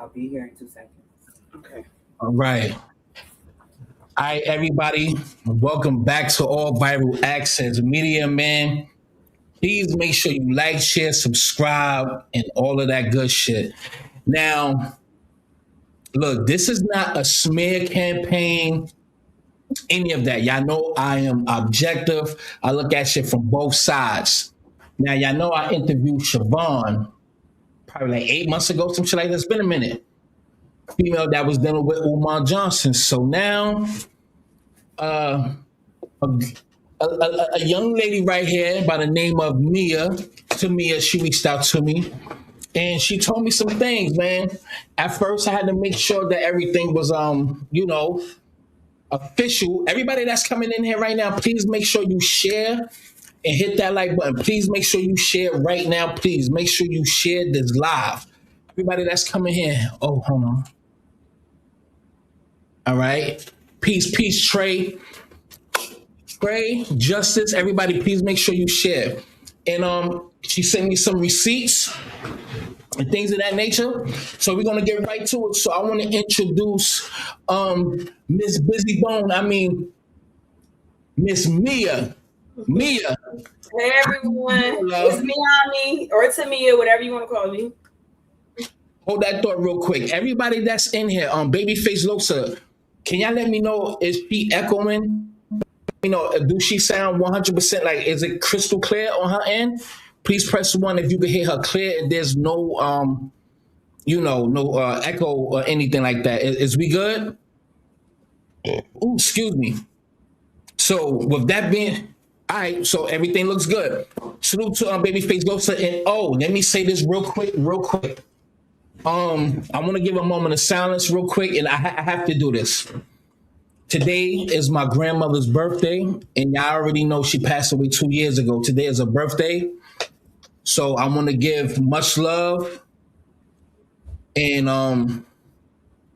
I'll be here in 2 seconds. Okay. All right. All right, everybody. Welcome back to All Viral Accents Media, man. Please make sure you like, share, subscribe, and all of that good shit. Now, look, this is not a smear campaign, any of that. Y'all know I am objective. I look at shit from both sides. Now, y'all know I interviewed Siobhan probably like 8 months ago, some shit like that. It's been a minute. Female that was dealing with Umar Johnson. So now, a young lady right here by the name of Tamia, she reached out to me and she told me some things, man. At first, I had to make sure that everything was, official. Everybody that's coming in here right now, please make sure you share and hit that like button. Please make sure you share right now. Please make sure you share this live. Everybody that's coming here. Oh, hold on. All right. Peace, Trey, Justice. Everybody, please make sure you share. And she sent me some receipts and things of that nature. So we're gonna get right to it. So I want to introduce Miss Busy Bone. I mean Miss Mia. Mia. Hey everyone. It's Miami or Tamia, whatever you want to call me. Hold that thought real quick. Everybody that's in here, Babyface Losa, can y'all let me know, is she echoing? You know, do she sound 100%? Like, is it crystal clear on her end? Please press 1 if you can hear her clear and there's no, echo or anything like that. Is we good? Ooh, excuse me. So with that being, all right, so everything looks good. Salute to Babyface Losa. And let me say this real quick. I want to give a moment of silence real quick, and I have to do this. Today is my grandmother's birthday, and y'all already know she passed away 2 years ago. Today is her birthday. So I want to give much love and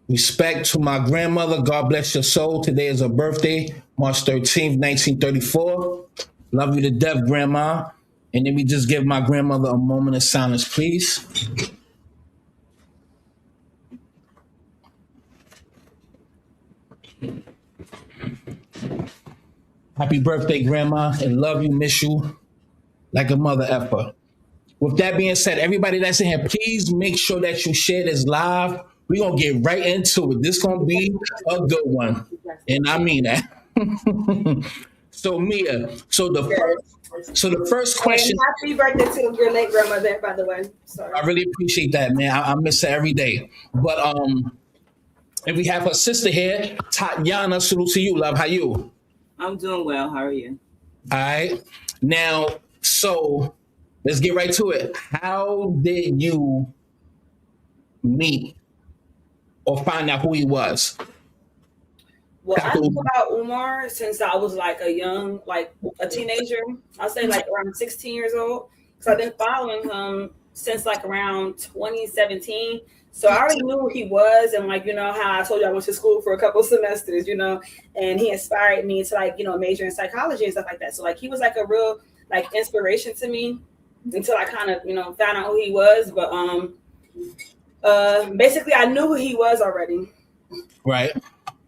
respect to my grandmother. God bless your soul. Today is her birthday, March 13th, 1934. Love you to death, Grandma. And then we just give my grandmother a moment of silence, please. Happy birthday, Grandma, and love you, miss you like a mother effer. With that being said, everybody that's in here, please make sure that you share this live. We're going to get right into it. This going to be a good one, and I mean that. So, Mia, the first question. And happy birthday to your late grandmother, by the way. Sorry. I really appreciate that, man. I miss her every day. But and we have her sister here, Tatiana. Salute to you, love. How you? I'm doing well. How are you? All right. Now, so let's get right to it. How did you meet or find out who he was? Well, I knew about Umar since I was like a teenager. I'll say like around 16 years old. So I've been following him since like around 2017. So I already knew who he was, and like, you know how I told you I went to school for a couple semesters, and he inspired me to major in psychology and stuff like that. So like he was like a real like inspiration to me until I kind of, found out who he was. But basically I knew who he was already. Right.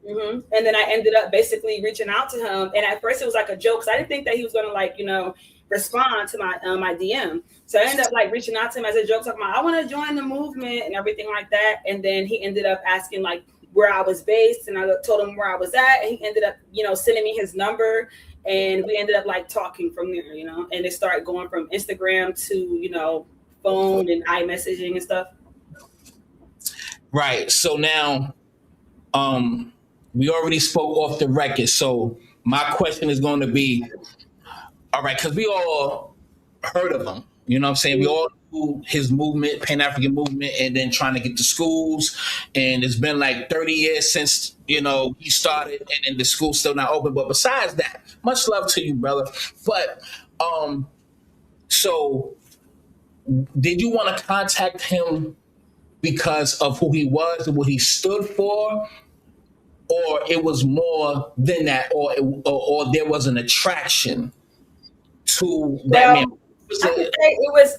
Mm-hmm. And then I ended up basically reaching out to him. And at first it was like a joke, because I didn't think that he was going to respond to my DM. So I ended up like reaching out to him as a joke, talking about I want to join the movement and everything like that. And then he ended up asking like where I was based, and I told him where I was at, and he ended up sending me his number, and we ended up like talking from there, and it started going from Instagram to phone and iMessaging and stuff. Right. So now, we already spoke off the record. So my question is going to be, all right, because we all heard of him. You know what I'm saying? We all knew his movement, Pan-African movement, and then trying to get to schools. And it's been like 30 years since, he started, and the school's still not open. But besides that, much love to you, brother. But so did you want to contact him because of who he was and what he stood for? Or it was more than that, or there was an attraction to that man? I could say it was,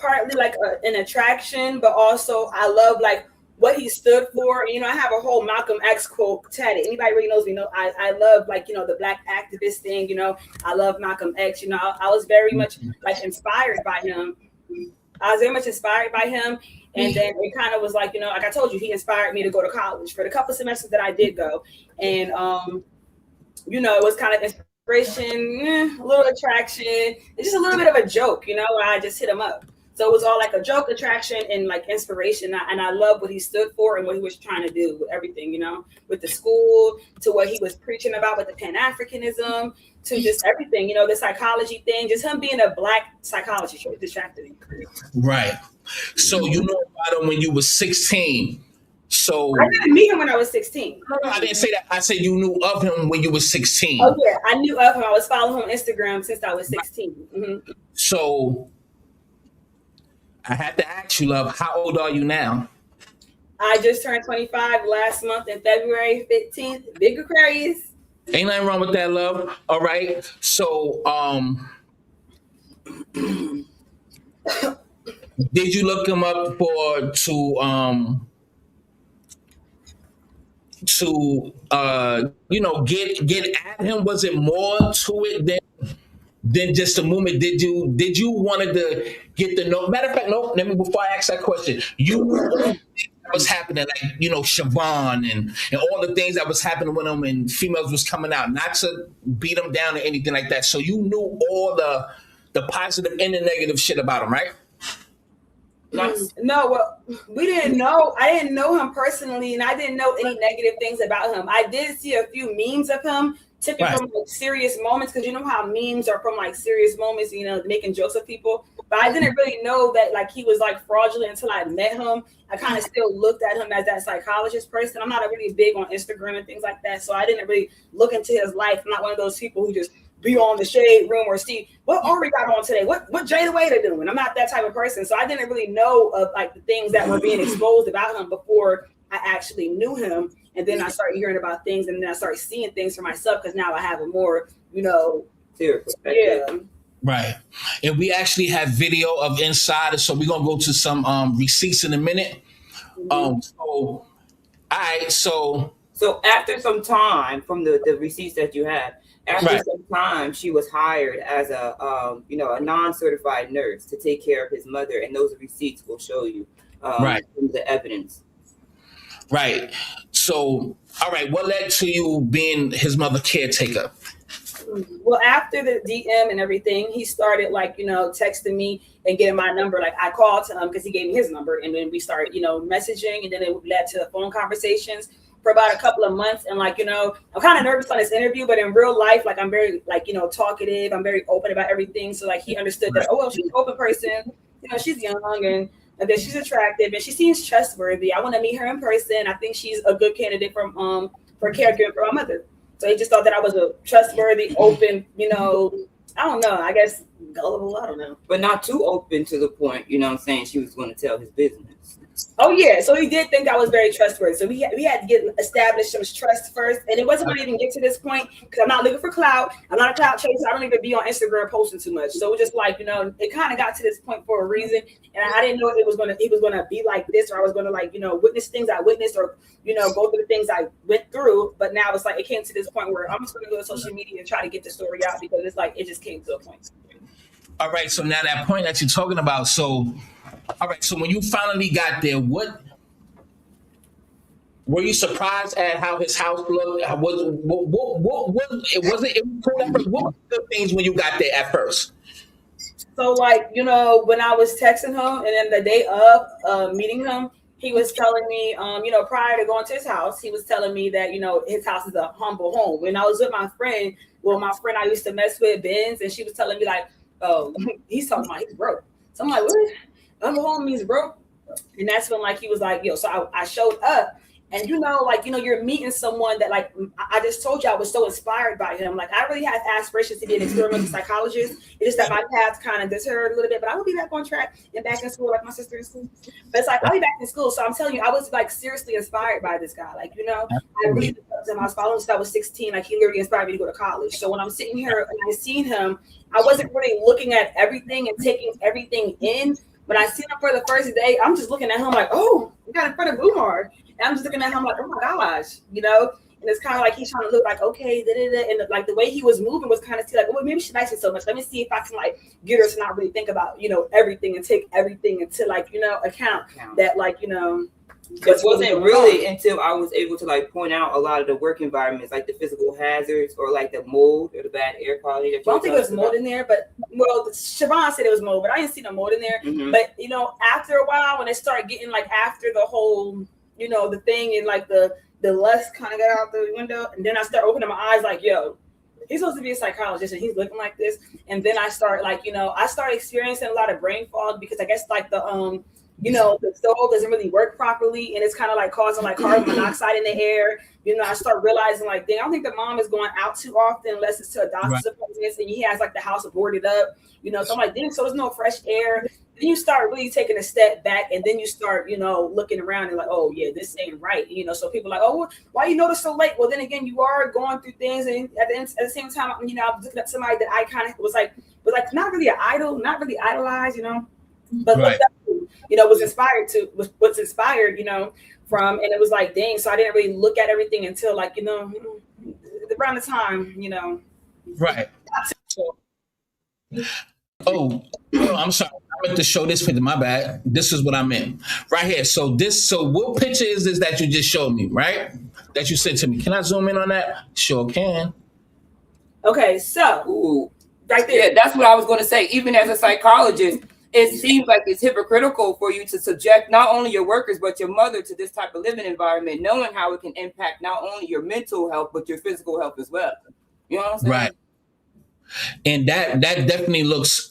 partly like an attraction, but also I love like what he stood for. You know, I have a whole Malcolm X quote tatted. Anybody really knows me know I love, like, you know, the black activist thing. You know, I love Malcolm X. You know, I was very much like inspired by him. I was very much inspired by him. And then it kind of was like, you know, like I told you, he inspired me to go to college for the couple semesters that I did go. And, you know, it was kind of inspiration, a little attraction, it's just a little bit of a joke, you know, where I just hit him up. So it was all like a joke, attraction, and like inspiration. And I love what he stood for and what he was trying to do with everything, you know, with the school, to what he was preaching about with the Pan-Africanism, to just everything, you know, the psychology thing, just him being a black psychologist distracted me. Right. So you know about him when you were 16. So I didn't meet him when I was 16. No, I didn't say that. I said you knew of him when you were 16. Oh yeah, I knew of him. I was following him on Instagram since I was 16. Mm-hmm. So I had to ask you, love, how old are you now? I just turned 25 last month in February 15th. Big Aquarius. Ain't nothing wrong with that, love. All right. So did you look him up to you know, get at him? Was it more to it than just a movement? Did you wanted to get the know? Matter of fact, no. Let me, before I ask that question, you knew that was happening, like, you know, Siobhan and all the things that was happening with them, and females was coming out, not to beat them down or anything like that. So you knew all the positive and the negative shit about him, right? No, well, we didn't know. I didn't know him personally, and I didn't know any negative things about him. I did see a few memes of him taken from like serious moments, because you know how memes are from like serious moments, you know, making jokes of people. But I didn't really know that like he was like fraudulent until I met him. I kind of still looked at him as that psychologist person. I'm not really big on Instagram and things like that, so I didn't really look into his life. I'm not one of those people who just be on the shade room or see what Ari got on today, what Jada Waiter doing. I'm not that type of person, so I didn't really know of like the things that were being exposed about him before I actually knew him. And then I started hearing about things, and then I started seeing things for myself, because now I have a more, you know, yeah. Right. And we actually have video of inside, so we're gonna go to some receipts in a minute. So all right, so after some time from the receipts that you had, after some time, she was hired as a you know, a non-certified nurse to take care of his mother, and those receipts will show you the evidence. Right. So, all right, what led to you being his mother caretaker? Well, after the DM and everything, he started like, you know, texting me and getting my number. Like I called to him because he gave me his number, and then we started, you know, messaging, and then it led to phone conversations for about a couple of months. And like, you know, I'm kind of nervous on this interview, but in real life, like I'm very like, you know, talkative. I'm very open about everything. So like he understood that, oh, well, she's an open person, you know, she's young and then she's attractive and she seems trustworthy. I want to meet her in person. I think she's a good candidate for caregiving for my mother. So he just thought that I was a trustworthy, open, you know, I don't know, I guess gullible, I don't know. But not too open to the point, you know what I'm saying, she was going to tell his business. Oh yeah, so he did think I was very trustworthy. So we had to get established some trust first, and it wasn't going to even get to this point because I'm not looking for clout. I'm not a clout chaser. I don't even be on Instagram posting too much. So it was just like, you know, it kind of got to this point for a reason, and I didn't know if he was going to be like this, or I was going to like, you know, witness things I witnessed, or you know, go through the things I went through. But now it's like it came to this point where I'm just going to go to social media and try to get the story out, because it's like it just came to a point. All right, so now that point that you're talking about, so all right, so when you finally got there, what were you surprised at how his house looked? What were the things when you got there at first? So like, you know, when I was texting him, and then the day of meeting him, he was telling me, you know, prior to going to his house, he was telling me that, you know, his house is a humble home. When I was with my friend I used to mess with, Benz, and she was telling me like, oh, he's talking about he's broke. So I'm like, what? Humble home means broke? And that's when like he was like, yo, so I showed up. And you know, like, you know, you're meeting someone that like, I just told you I was so inspired by him. Like I really had aspirations to be an experimental psychologist. It's just that my path kind of deterred a little bit, but I will be back on track and back in school like my sister in school. But it's like, I'll be back in school. So I'm telling you, I was like seriously inspired by this guy. Like, you know, I really loved him. I was following since I was 16. Like he literally inspired me to go to college. So when I'm sitting here and I seen him, I wasn't really looking at everything and taking everything in. When I see him for the first day, I'm just looking at him like, oh, we got in front of Umar. And I'm just looking at him like, oh my gosh, you know? And it's kind of like he's trying to look like, okay, and like the way he was moving was kind of like, well, maybe she likes it so much. Let me see if I can like get her to not really think about, you know, everything and take everything into like, you know, account that like, you know. It wasn't really until I was able to like point out a lot of the work environments, like the physical hazards or like the mold or the bad air quality. I don't think it was mold in there, but well, Siobhan said it was mold, but I didn't see no mold in there. Mm-hmm. But you know, after a while, when it started getting like after the whole, you know, the thing and like the lust kind of got out the window, and then I start opening my eyes like, yo, he's supposed to be a psychologist and he's looking like this. And then I start like, you know, I started experiencing a lot of brain fog because I guess like the you know, the stove doesn't really work properly and it's kind of like causing like carbon monoxide in the air. You know, I start realizing like, dang, I don't think the mom is going out too often unless it's to a doctor's appointment and he has like the house boarded up, you know. So I'm like, dang, so there's no fresh air. Then you start really taking a step back and then you start, you know, looking around and like, oh yeah, this ain't right. You know, so people are like, oh, why you notice so late? Well, then again, you are going through things and at the same time, you know, I was looking at somebody that I kind of was like not really an idol, not really idolized, you know, but looked up to, you know, was what's inspired, you know, from, and it was like, dang, so I didn't really look at everything until like, you know, around the time, you know. Right. Oh, I'm sorry. I meant to show this picture. My bad. This is what I meant. Right here. So what picture is this that you just showed me, right? That you sent to me. Can I zoom in on that? Sure can. Okay, so right there. Yeah, that's what I was going to say. Even as a psychologist, it seems like it's hypocritical for you to subject not only your workers, but your mother to this type of living environment, knowing how it can impact not only your mental health, but your physical health as well. You know what I'm saying? Right. And that definitely looks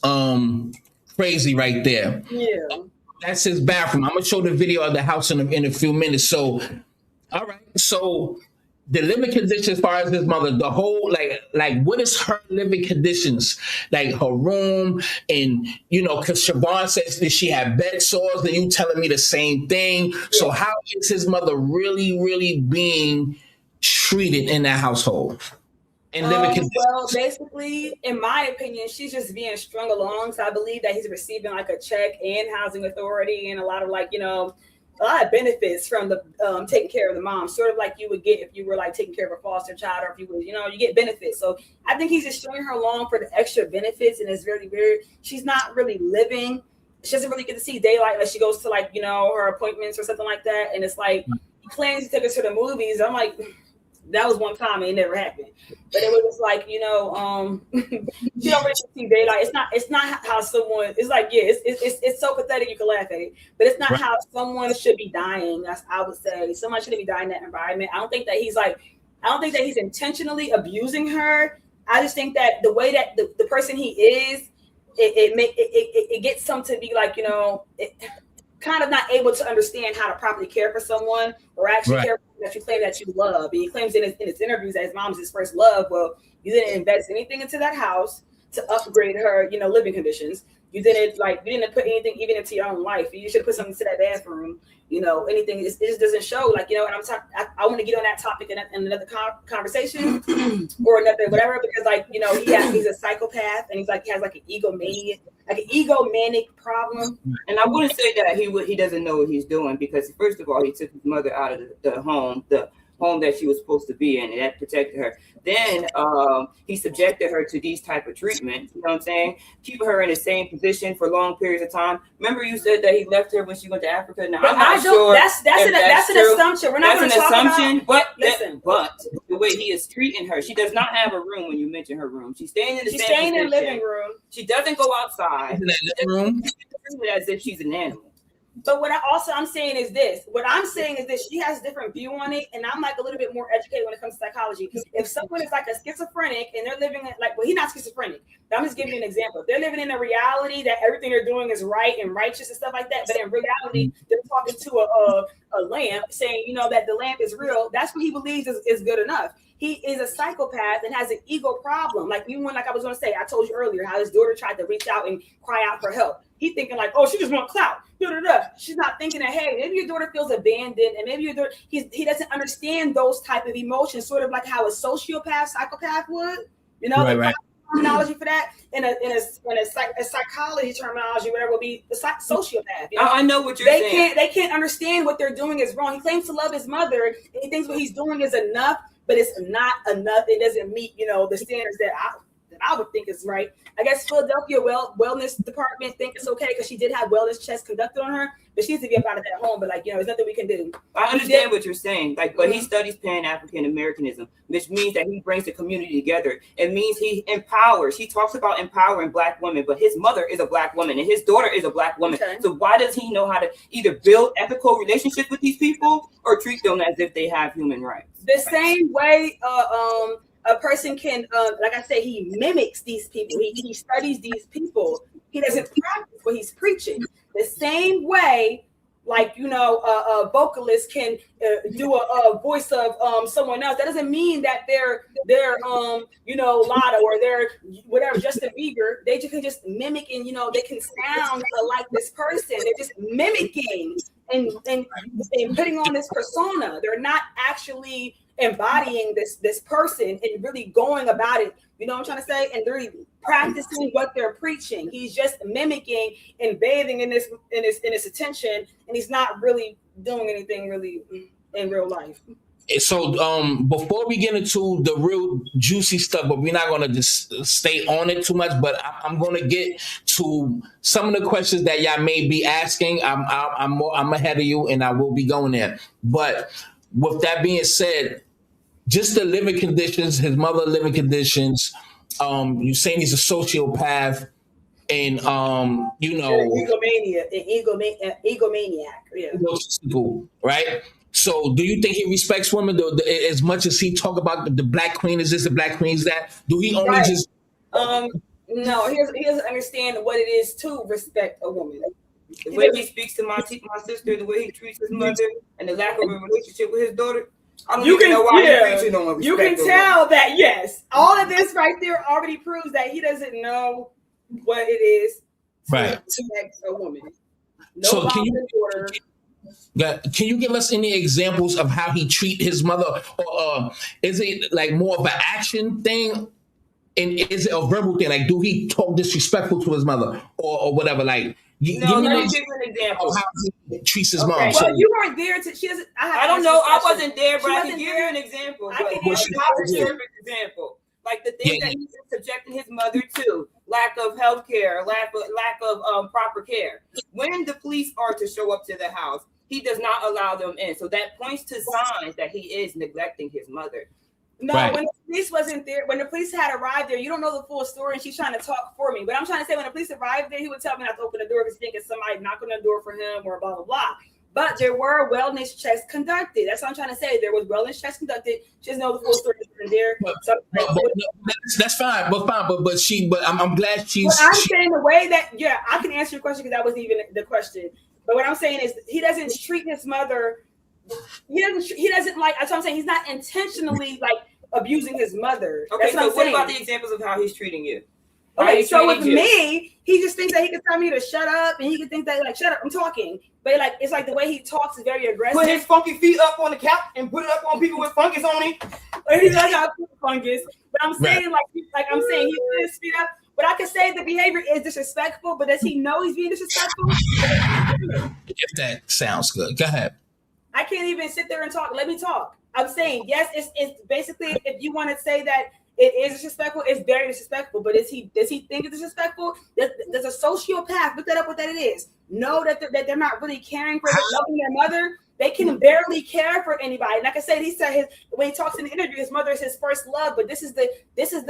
crazy right there. Yeah. That's his bathroom. I'm going to show the video of the house in a few minutes. So, all right. So the living conditions as far as his mother, the whole, like what is her living conditions? Like her room and, you know, because Siobhan says that she had bed sores and you telling me the same thing. Yeah. So how is his mother really, really being treated in that household? Well, basically, in my opinion, she's just being strung along. So I believe that he's receiving like a check and housing authority and a lot of like, you know, a lot of benefits from the taking care of the mom, sort of like you would get if you were like taking care of a foster child or if you would, you know, you get benefits. So I think he's just stringing her along for the extra benefits. And it's really weird. She's not really living. She doesn't really get to see daylight unless she goes to like, you know, her appointments or something like that. And it's like, he claims to take her to the movies. I'm like, that was one time and it never happened. But it was just like, you know, she don't really see daylight. It's not how someone, it's like, yeah, it's so pathetic you can laugh at it. But it's not how someone should be dying. I would say someone shouldn't be dying in that environment. I don't think that he's intentionally abusing her. I just think that the way that the person he is, it gets him to be like, you know, kind of not able to understand how to properly care for someone or actually care for that you claim that you love. And he claims in his interviews that his mom's his first love. Well, you didn't invest anything into that house to upgrade her, you know, living conditions. You didn't put anything even into your own life. You should put something into that bathroom, you know, anything. It just doesn't show, like, you know, and I want to get on that topic in another conversation or another whatever, because like, you know, he's a psychopath and he has like an egomanic problem. And I wouldn't say that he doesn't know what he's doing, because first of all, he took his mother out of the home that she was supposed to be in, and that protected her. Then he subjected her to these type of treatments, you know what I'm saying? Keeping her in the same position for long periods of time. Remember you said that he left her when she went to Africa? Now, I'm not sure. That's an assumption. We're not going to talk about. But the way he is treating her, she does not have a room when you mention her room. She's staying in the living room. She doesn't go outside. In that living room? As if she's an animal. But I'm saying is this. She has a different view on it, and I'm like a little bit more educated when it comes to psychology. If someone is like a schizophrenic and they're living like, well, he's not schizophrenic. But I'm just giving you an example. If they're living in a reality that everything they're doing is right and righteous and stuff like that, but in reality, they're talking to a lamp saying, you know, that the lamp is real. That's what he believes is good enough. He is a psychopath and has an ego problem. Like even when, like I was going to say, I told you earlier how his daughter tried to reach out and cry out for help. He's thinking like, oh, she just wants clout. She's not thinking that, hey, maybe your daughter feels abandoned, and maybe your daughter, he doesn't understand those type of emotions, sort of like how a psychopath would, you know, right. terminology for that? In a psychology terminology, whatever, will be the sociopath. You know? I know what you're saying. They can't understand what they're doing is wrong. He claims to love his mother, and he thinks what he's doing is enough, but it's not enough. It doesn't meet, the standards that I would think is right. I guess Philadelphia wellness department think it's okay because she did have wellness checks conducted on her, but she needs to be up out of that home. But there's nothing we can do. I understand what you're saying. But he studies Pan-African Americanism, which means that he brings the community together. It means he empowers. He talks about empowering Black women, but his mother is a Black woman and his daughter is a Black woman. Okay. So why does he know how to either build ethical relationships with these people or treat them as if they have human rights? The same way a person can, like I said, he mimics these people. He studies these people. He doesn't practice what he's preaching. The same way, a vocalist can do a voice of someone else. That doesn't mean that they're Lotto or they're whatever, Justin Bieber. They can just mimic and they can sound like this person. They're just mimicking and putting on this persona. They're not actually embodying this person and really going about it, you know what I'm trying to say, and they're practicing what they're preaching. He's just mimicking and bathing in this attention, and he's not really doing anything really in real life. So before we get into the real juicy stuff, but we're not going to just stay on it too much, but I'm going to get to some of the questions that y'all may be asking. I'm ahead of you, and I will be going there. But with that being said, just the living conditions, his mother living conditions, you saying he's a sociopath and, egomaniac. Yeah. Right? So do you think he respects women as much as he talk about the Black queen is this, the Black queen is that? Do he only just... No, he doesn't understand what it is to respect a woman. The way he speaks to my sister, the way he treats his mother, and the lack of a relationship with his daughter, I don't even know why he's preaching on respect. You can tell that, yes, all of this right there already proves that he doesn't know what it is to respect a woman. So can you give us any examples of how he treat his mother, or is it like more of an action thing? And is it a verbal thing? Like, do he talk disrespectful to his mother or whatever? Like, give me an example of how he treats his mom. Well, so, you weren't there to. She doesn't. I don't know. I wasn't there, but I can give you an example. I can give you an example. Like the things that he's subjecting his mother to: lack of health care, lack of proper care. When the police are to show up to the house, he does not allow them in. So that points to signs that he is neglecting his mother. No, when the police wasn't there, when the police had arrived there, you don't know the full story, and she's trying to talk for me. But I'm trying to say, when the police arrived there, he would tell me not to open the door because he thinking somebody knocking on the door for him or blah, blah, blah. But there were wellness checks conducted. That's what I'm trying to say. There was wellness checks conducted. She doesn't know the full story there. That's fine. But I'm glad she's... Well, I'm saying the way that, I can answer your question because that wasn't even the question. But what I'm saying is he doesn't treat his mother... He doesn't like... That's what I'm saying. He's not intentionally abusing his mother. Okay, so what about the examples of how he's treating you? Okay, so with me, he just thinks that he can tell me to shut up, and he can think that shut up, I'm talking. But it's like the way he talks is very aggressive. Put his funky feet up on the couch and put it up on people with fungus on him. He's like, I put fungus. But I'm saying like I'm saying he put his feet up. But I can say the behavior is disrespectful, but does he know he's being disrespectful? If that sounds good. Go ahead. I can't even sit there and talk. Let me talk. I'm saying, yes, it's basically, if you want to say that it is disrespectful, it's very disrespectful. But does he think it's disrespectful? There's a sociopath. Look that up what that is. Know that they're not really caring for loving their mother. They can barely care for anybody. Like I said, he said when he talks in the interview, his mother is his first love. But this is the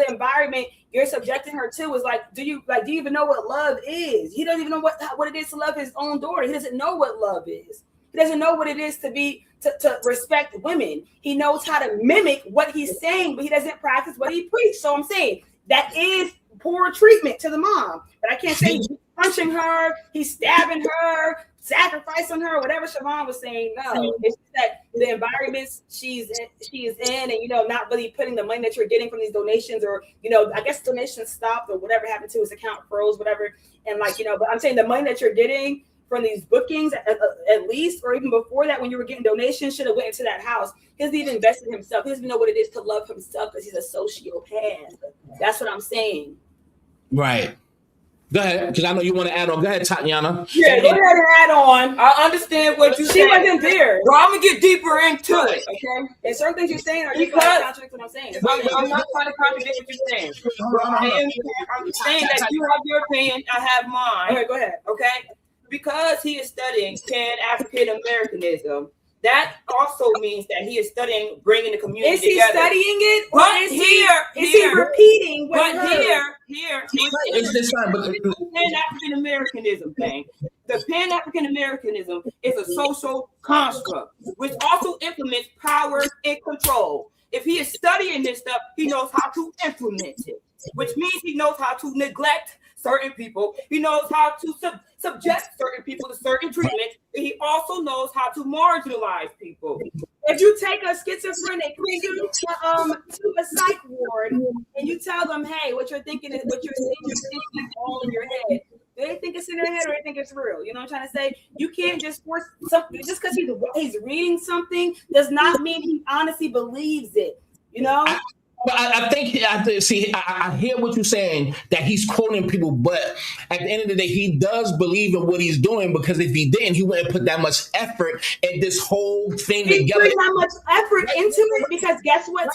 environment you're subjecting her to. Is do you even know what love is? He doesn't even know what it is to love his own daughter. He doesn't know what love is. He doesn't know what it is to respect women. He knows how to mimic what he's saying, but he doesn't practice what he preached. So I'm saying that is poor treatment to the mom. But I can't say he's punching her, he's stabbing her, sacrificing her, whatever Siobhan was saying. No, it's just that the environments she is in, and not really putting the money that you're getting from these donations, or I guess donations stopped or whatever happened to his account froze, whatever. And but I'm saying the money that you're getting from these bookings at least, or even before that, when you were getting donations, should have went into that house. He hasn't even invested in himself. He doesn't know what it is to love himself because he's a sociopath. That's what I'm saying. Right. Go ahead, because I know you want to add on. Go ahead, Tatiana. Yeah, go ahead and add on. I understand what you're She saying. wasn't there. Well, I'm gonna get deeper into it, okay? And certain things you're saying are just Because- contradict what I'm saying. I'm not trying to contradict what you're saying. I'm saying that you have your opinion, I have mine. Okay, go ahead. Okay? Because he is studying Pan-African Americanism, that also means that he is studying bringing the community Is he together. studying it, or But is here, he repeating what but he heard? here, It's this time, but Pan-African Americanism thing. The Pan-African Americanism is a social construct which also implements power and control. If he is studying this stuff, he knows how to implement it, which means he knows how to neglect certain people. He knows how to subject certain people to certain treatment. And he also knows how to marginalize people. If you take a schizophrenic to a psych ward and you tell them, hey, what you're thinking is what you're thinking is all in your head. Do they think it's in their head or they think it's real? You know what I'm trying to say? You can't just force something just because he's reading something does not mean he honestly believes it. You know? But I think I hear what you're saying, that he's quoting people, but at the end of the day, he does believe in what he's doing, because if he didn't, he wouldn't put that much effort in this whole thing He's together. putting that much effort into it because guess what's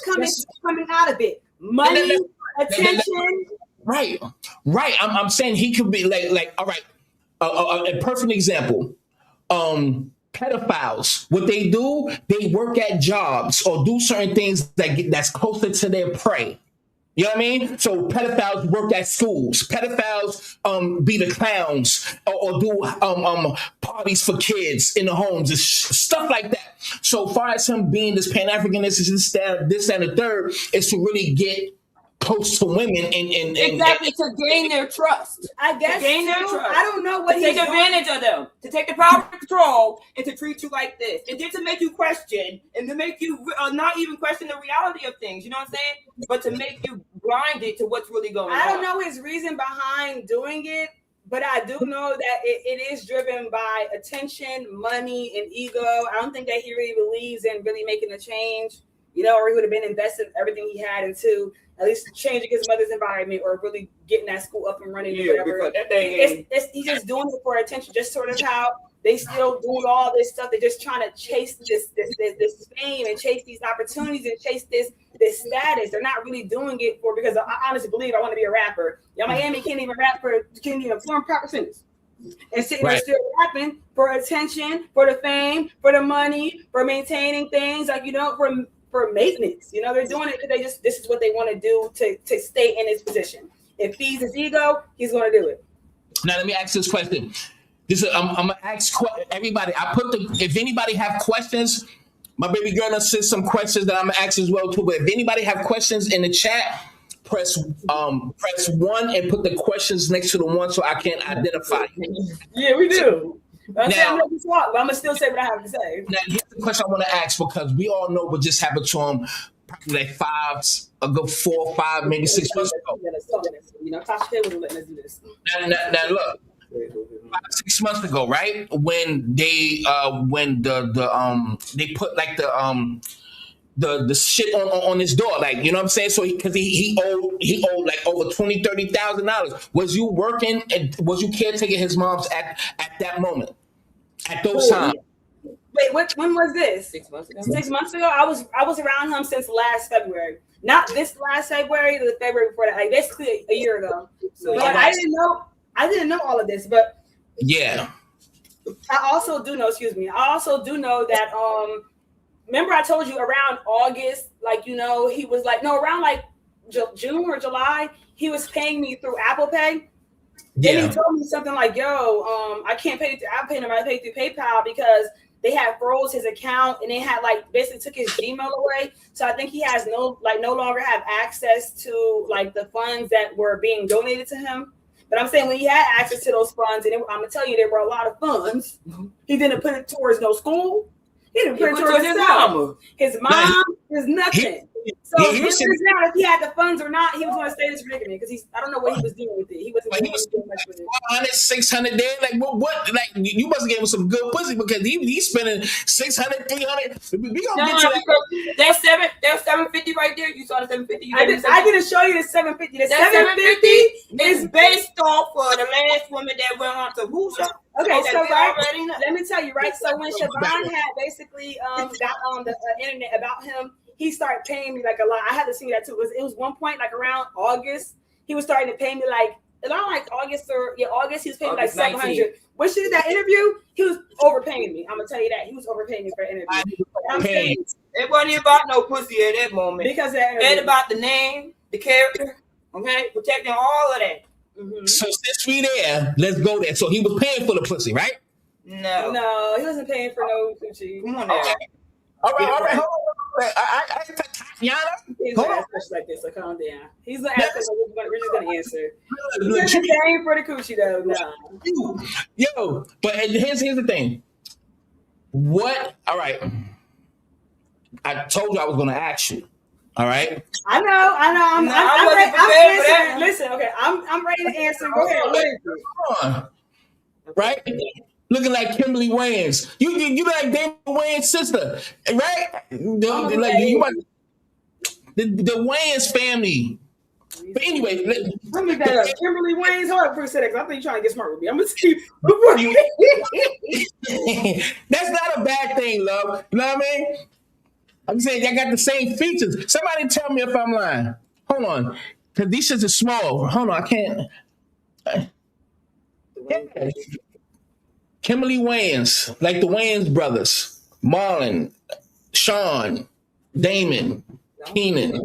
coming out of it? Money, attention. Right. I'm saying he could be like all right. A perfect example. Pedophiles, what they do, they work at jobs or do certain things that's closer to their prey. You know what I mean? So pedophiles work at schools. Pedophiles be the clowns or do parties for kids in the homes and stuff like that. So far as him being this Pan-Africanist, this and the third, is to really get close to women and exactly, to gain their trust. I guess to gain their so. trust. I don't know what to he's take advantage of them, to take the power of control, and to treat you like this, and then to make you question, and to make you not even question the reality of things. You know what I'm saying? But to make you blinded to what's really going on. I don't know his reason behind doing it, but I do know that it is driven by attention, money, and ego. I don't think that he really believes in really making a change, you know, or he would have been invested everything he had into at least changing his mother's environment or really getting that school up and running. Yeah, or whatever. He's just doing it for attention, just sort of how they still doing all this stuff. They're just trying to chase this fame and chase these opportunities and chase this status. They're not really doing it because I honestly believe I want to be a rapper. Y'all Miami can't even form proper sentence. And sitting there still rapping for attention, for the fame, for the money, for maintaining things, like, you know, for maintenance. You know, they're doing it because this is what they want to do to stay in his position. If it feeds his ego, he's going to do it. Now let me ask this question. I'm gonna ask everybody. If anybody have questions, my baby girl done sent some questions that I'm gonna ask as well too. But if anybody have questions in the chat, press 1 and put the questions next to the one so I can identify. Yeah, we do. I'm gonna still say what I have to say. Now here's the question I want to ask, because we all know what just happened to him like 4, 5, maybe 6 months ago. You know, Tasha Hill was letting us do this. Now look, 5, 6 months ago, right? When they they put like the shit on his door, like, you know what I'm saying? So because he owed like over $20,000-$30,000. Was you working and was you caretaking his mom's at that moment, at those times? Wait, when was this? 6 months ago. 6 months ago. I was around him since last February. Not this last February, the February before that. Like basically a year ago. So but I didn't know all of this. But yeah, I also do know that remember I told you around August, like, you know, he was like, no, around like June or July, he was paying me through Apple Pay. Then he told me something like, yo, I can't pay through Apple Pay, I pay through PayPal because they had froze his account and they had like basically took his Gmail away. So I think he has no longer have access to like the funds that were being donated to him. But I'm saying when he had access to those funds, and I'm gonna tell you there were a lot of funds, he didn't put it towards no school. He didn't put it towards his mama. His mom is nothing. So he was not if he had the funds or not, he was going to stay in this predicament because I don't know what he was doing with it. He wasn't doing much with it. 400, 600 there, like what? Like you must have gave him some good pussy because he's spending 600, 300. We gonna get to that. That's 750 right there. You saw the 750. I didn't show you the 750. The 750 is based off of the last woman that went on to who's up. Okay, so let me tell you, right? So when Siobhan had basically got on the internet about him, he started paying me like a lot. I had to see that too. It was one point like around August, he was starting to pay me like around like August. He was paying me like 700. When she did that interview, he was overpaying me. I'm gonna tell you that he was overpaying me for the interview. I'm saying it wasn't about no pussy at that moment because it's about the name, the character, okay, protecting all of that. Mm-hmm. So since we there, let's go there. So he was paying for the pussy, right? No, he wasn't paying for no coochie. Come on now. All right. Hold on. Yana, he's gonna ask questions like this, so calm down. He's gonna ask us, we're just gonna answer. He's paying for the coochie though. No. Yo, but here's the thing. What? All right. I told you I was gonna ask you. All right. I know. I'm ready. Listen, okay. I'm ready to answer. Go ahead. Right. Looking like Kimberly Wayans. You like David Wayans' sister, right? The Wayans family. But anyway, let me that up. Kimberly Wayans. Hold up for a second. I think you're trying to get smart with me. I'm gonna see. That's not a bad thing, love. You know what I mean? I'm saying y'all got the same features. Somebody tell me if I'm lying. Hold on, because these shits are small. Hold on, I can't. Yeah. Kimberly Wayans, like the Wayans brothers, Marlon, Sean, Damon, Keenan,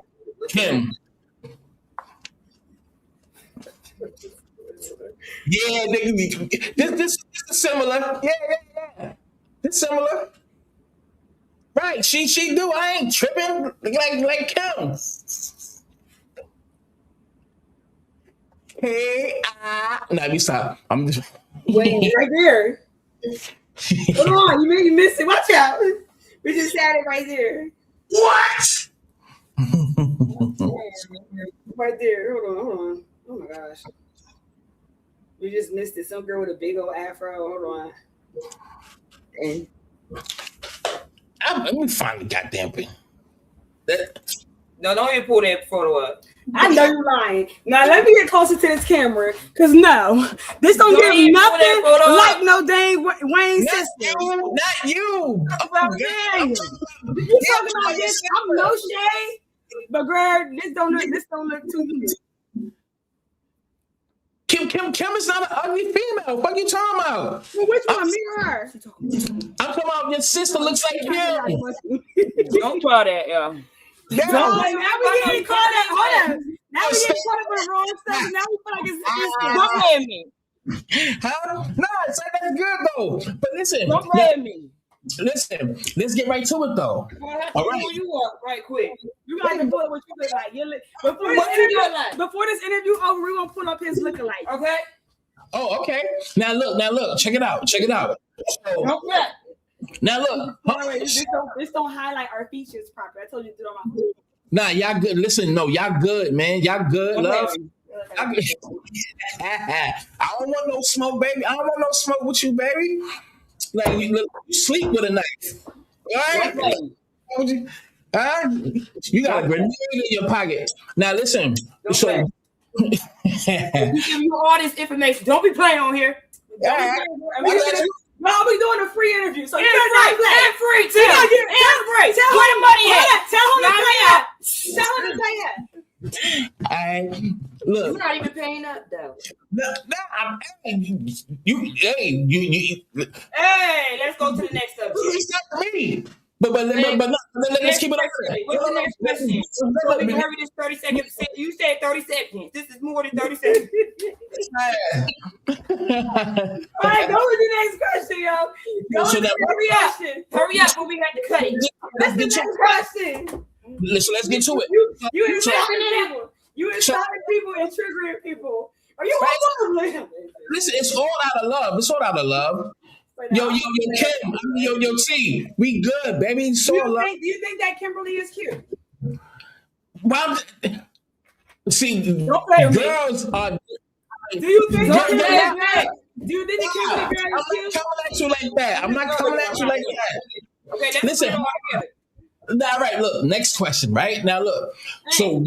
Kim. Yeah, this is similar. Yeah. It's similar. Right, she do. I ain't tripping like Kim. Hey, nah, we stop. I'm just wait right there. Hold on, you missed it. Watch out. We just had it right there. What? Right there. Hold on. Oh my gosh. We just missed it. Some girl with a big old afro. Hold on. And let me find the goddamn thing. No, don't even pull that photo up. I know you're lying. Now let me get closer to this camera, cause no, this don't give nothing like no dang Wayne sister. Not you. You talking about this? I'm no shade, but girl, this don't look too good. Kim is not an ugly female. What are you talking about? Well, which one, me or her? I'm talking about your sister looks like Kim. Don't try that, yeah. No, now we getting caught up. Hold on. Now we getting caught up with the wrong stuff. Now we feel like it's don't blame me. Huh? No, it's like that's good though. But listen, don't blame me. Listen, let's get right to it though. All right, you up right quick. You got to pull up what you look like. Before this interview over, we're gonna pull up his lookalike. Okay. Oh, okay. Now look. Check it out. Don't play. Now look. This don't highlight our features properly. I told you to do it on my phone. Nah, y'all good. Listen, no, y'all good, man. Y'all good, okay. Love. I don't want no smoke, baby. I don't want no smoke with you, baby. Like you sleep with a knife. All right? You got a grenade in your pocket. Now listen. So we give you all this information. Don't be playing on here. No, we doing a free interview. So free. Tell the money at. Tell him to pay that. All right. Look. You're not even paying up though. No, you. Hey, let's go to the next subject. It's not me. But let's keep it up. What's the next question? So we can hurry this 30 seconds. You said 30 seconds. This is more than 30 seconds. All right, go with the next question, yo. Hurry up, but we got to cut it. That's the next question. Listen, let's get to it. You insulting people and triggering people. Are you Muslim? Listen, it's all out of love. Kim, yo, T, we good, baby. So do you think that Kimberly is cute? Well, see, girls are. Do you think that Kimberly girl is cute? I'm not coming at you like that. Okay, listen. All right, look, next question, right? Now look. So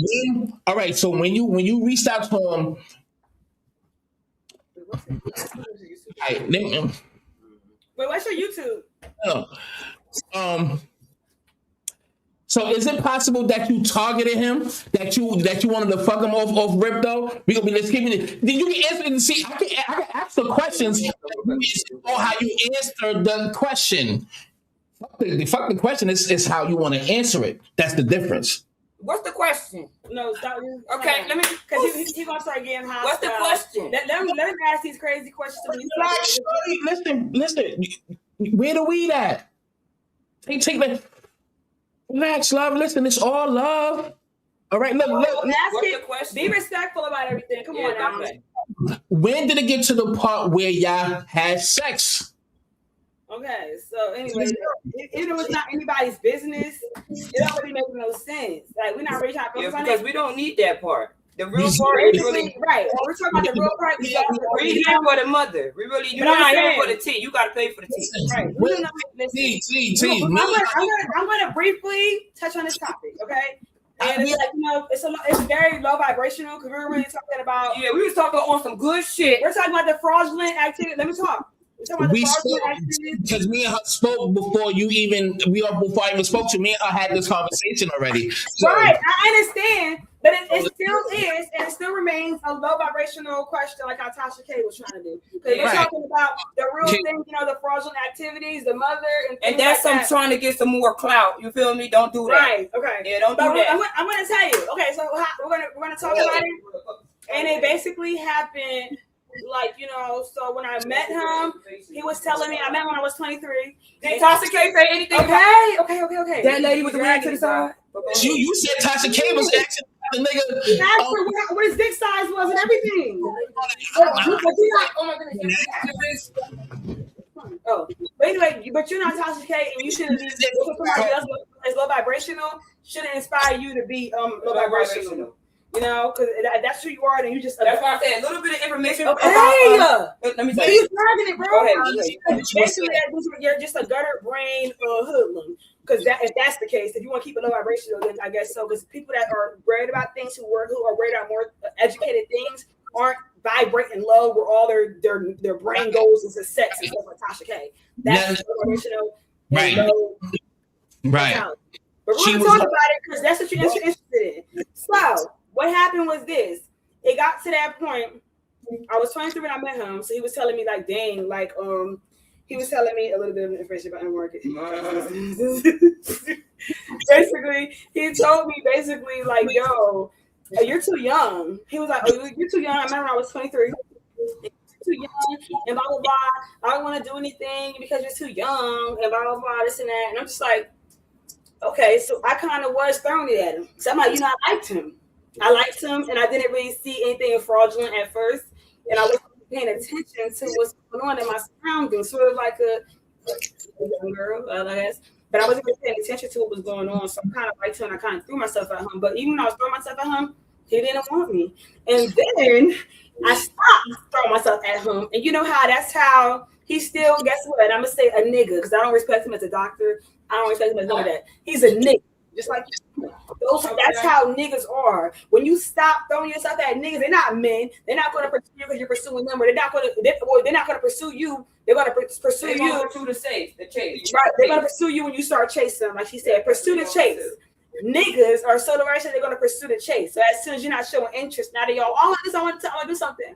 when you reached out to him, wait, what's your YouTube? So is it possible that you targeted him? That you wanted to fuck him off rip though? Let's keep it. Then you can answer and see. I can ask the questions or how you answer the question. Fuck the question is how you want to answer it. That's the difference. What's the question? No, stop. Okay, let me. Because he gonna start getting hostile. What's the question? Let him ask these crazy questions to me. Listen. Where the weed at? Take that. Relax, love. Listen, it's all love. All right, look. Ask it. Be respectful about everything. Come on now. When did it get to the part where y'all had sex? Okay, so anyway, even though it's not anybody's business, it don't really make no sense. Like, we're not really trying to focus on because it. we don't need that part. The real part is really right. We're talking about the real part. We're here for the mother. We really you're not here for the tea. You got to pay for the tea. Right. I'm going to briefly touch on this topic, okay? And it's like, it's very low vibrational because we're really talking about. Yeah, we was talking on some good shit. We're talking about the fraudulent activity. Let me talk. We spoke because me and her spoke before I even spoke to me and her had this conversation already. So, right, I understand, but it still is, and it still remains a low vibrational question, like how Tasha K was trying to do. Because we're talking about the real thing, the fraudulent activities, the mother, and that's like trying to get some more clout. You feel me? Don't do that. Right. Okay. Yeah, don't do that. I'm going to tell you. Okay, so we're gonna talk about it, and it basically happened. Like, so when I met him, he was telling me, I met when I was 23. Did Tasha K say anything? Okay. That lady with the wig to the side? You said Tasha K was asking the nigga. Asked what his dick size was and everything. Oh my goodness. But anyway, but you're not Tasha K, and you shouldn't be somebody else as low vibrational, shouldn't inspire you to be low vibrational. Because that's who you are, and you just. That's why I said a little bit of information. Let me tell you. He's dragging it, bro. Basically, you're just a gutter brain hoodlum. Because if that's the case, if you want to keep it low vibrational, then I guess so. Because people that are worried about things, who are worried about more educated things, aren't vibrating low, where all their brain goes into sex and stuff like Tasha K. That's low vibrational. Right. Right. But we're going to talk about it because that's what you're interested in. So. What happened was this. It got to that point. I was 23 when I met him, so he was telling me like, dang, like he was telling me a little bit of information about the market. Basically, he told me like, yo, you're too young. He was like, oh, you're too young. I remember I was 23. You're too young, and blah blah blah. I don't want to do anything because you're too young, and blah blah blah. This and that, and I'm just like, okay. So I kind of was throwing it at him. So I'm like, I liked him. I liked him, and I didn't really see anything fraudulent at first, and I wasn't paying attention to what's going on in my surroundings, sort of like a young girl, I guess. But I wasn't really paying attention to what was going on, so I kind of liked him, and I kind of threw myself at him. But even when I was throwing myself at him, he didn't want me. And then I stopped throwing myself at him, and that's how he still, guess what? I'm going to say a nigga, because I don't respect him as a doctor. I don't respect him as none of that. He's a nigga. Just like that's how niggas are. When you stop throwing yourself at niggas, they're not men. They're not going to pursue you because you're pursuing them, or they're not going to pursue you. They're going to pursue you. Pursue the chase. Right. They're going to pursue you when you start chasing them. Like she said, pursue the chase. Niggas are so diverse that they're going to pursue the chase. So as soon as you're not showing interest, now they all, I want to do something.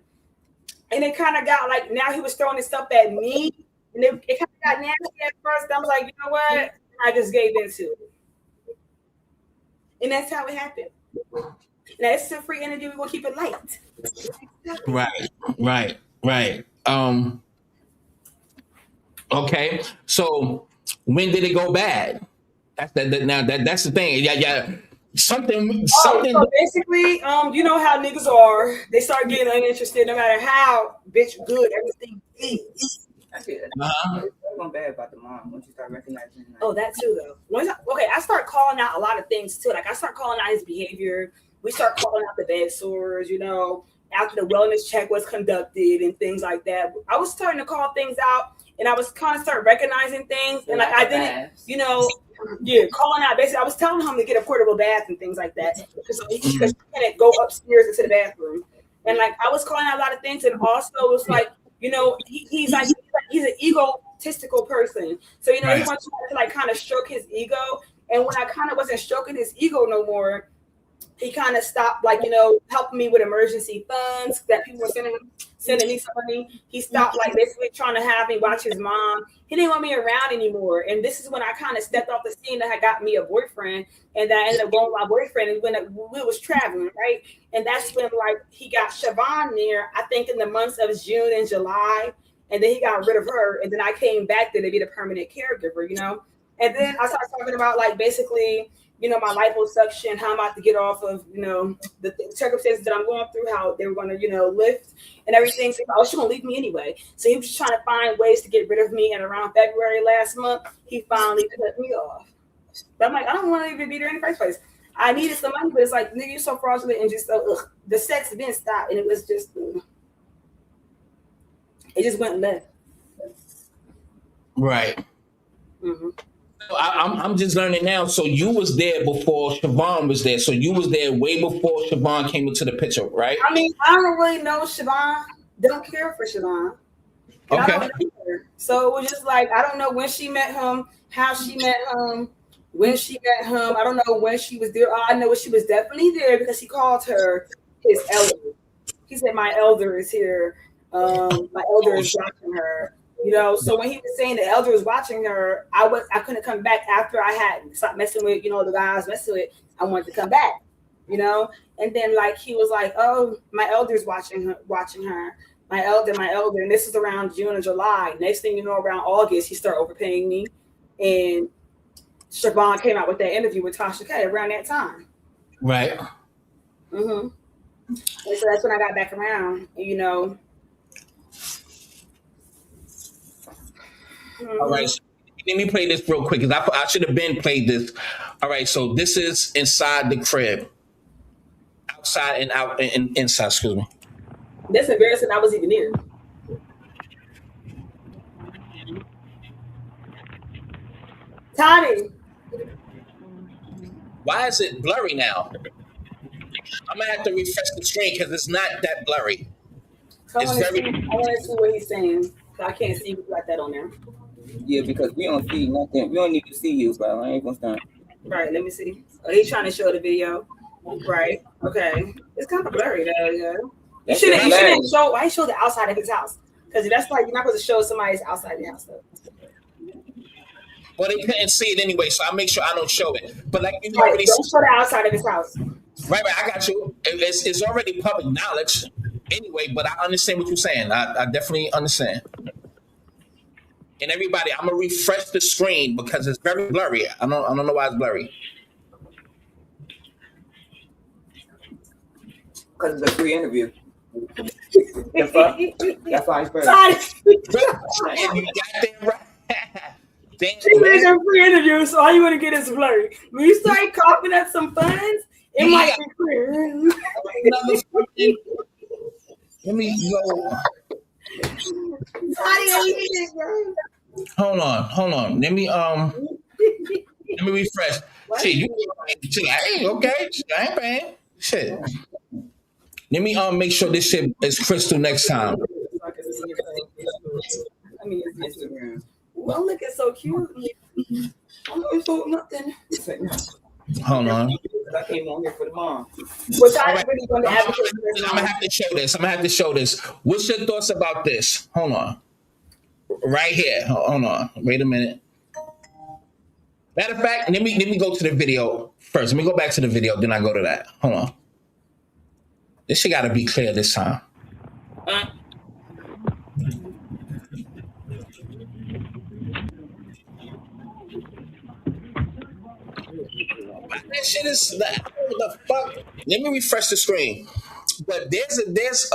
And it kind of got like, now he was throwing his stuff at me, and it kind of got nasty at first. I was like, you know what? I just gave in to it. And that's how it happened. Now, it's a free energy. We're going to keep it light. Right. Okay. So when did it go bad? That's the thing. Yeah. Something. So basically, you know how niggas are. They start getting uninterested no matter how bitch good everything is. Actually, Uh-huh. it's going bad about the mom once you start recognizing. Like, Oh, that too, though. I start calling out a lot of things too. Like I start calling out his behavior. We start calling out the bed sores, after the wellness check was conducted and things like that. I was starting to call things out, and I was kind of start recognizing things. And like I didn't, calling out. Basically, I was telling him to get a portable bath and things like that because he couldn't go upstairs into the bathroom. And like I was calling out a lot of things, and also it was like, he's an egotistical person. So he wants to like kind of stroke his ego. And when I kind of wasn't stroking his ego no more, he kind of stopped, like, helping me with emergency funds that people were sending me some money. He stopped, like, basically trying to have me watch his mom. He didn't want me around anymore. And this is when I kind of stepped off the scene that had got me a boyfriend, and that I ended up going with my boyfriend. And when we was traveling, right? And that's when, like, he got Siobhan there, I think in the months of June and July. And then he got rid of her. And then I came back there to be the permanent caregiver, And then I started talking about, like, basically, my liposuction, how I'm about to get off of, the circumstances that I'm going through, how they were going to, lift and everything. So, she's going to leave me anyway. So he was just trying to find ways to get rid of me. And around February last month, he finally cut me off. But I'm like, I don't want to even be there in the first place. I needed some money, but it's like, nigga, you're so fraudulent, and just, the sex didn't stop. And it was just, it just went left. Right. Mm-hmm. I'm just learning now. So you was there before Siobhan was there. So you was there way before Siobhan came into the picture, right? I mean, I don't really know Siobhan. Don't care for Siobhan. Okay. I don't know her. So it was just like, I don't know when she met him, how she met him, when she met him. I don't know when she was there. I know she was definitely there because he called her his elder. He said, my elder is here. My elder is watching her. So when he was saying the elder was watching her, I couldn't come back after I had stopped messing with, the guy I was messing with. I wanted to come back, and then like he was like, oh, my elder's watching her, my elder, and this is around June or July. Next thing you know, around August, he started overpaying me, and Siobhan came out with that interview with Tasha K around that time. Right. Mm-hmm. And so that's when I got back around, All right, so let me play this real quick because I should have been played this. All right, so this is inside the crib, outside and out and inside. Excuse me. That's embarrassing. I was even there. Tony, why is it blurry now? I'm gonna have to refresh the screen because it's not that blurry. I want to see what he's saying. So I can't see you got that on there. Yeah, because we don't see nothing. We don't need to see you, bro. I ain't gonna stand. Right, let me see. Oh, he's trying to show the video. Right. Okay. It's kind of blurry though, yeah. You shouldn't show. Why show the outside of his house? Because that's like you're not supposed to show somebody's outside of the house though. Well, they couldn't see it anyway, so I make sure I don't show it. But like you already don't show the outside of his house. Right, I got you. It's already public knowledge anyway, but I understand what you're saying. I definitely understand. And everybody, I'm gonna refresh the screen because it's very blurry. I don't know why it's blurry. Because it's a free interview. That's why it's blurry. You got that right. She made a free interview, so all you want to get is blurry. When you start coughing up some funds, it might be clear. Let me go. Hold on. Let me refresh. Shit, hey, okay. I ain't paying. Shit. Let me make sure this shit is crystal next time. Well, look, it's so cute. I'm going to nothing. Hold on. I came on here for the mom. Which I really going to advocate. I'm gonna have to show this. What's your thoughts about this? Hold on. Right here. Hold on. Wait a minute. Matter of fact, let me go to the video first. Let me go back to the video, then I go to that. Hold on. This shit gotta be clear this time. That shit is what the fuck. Let me refresh the screen. But there's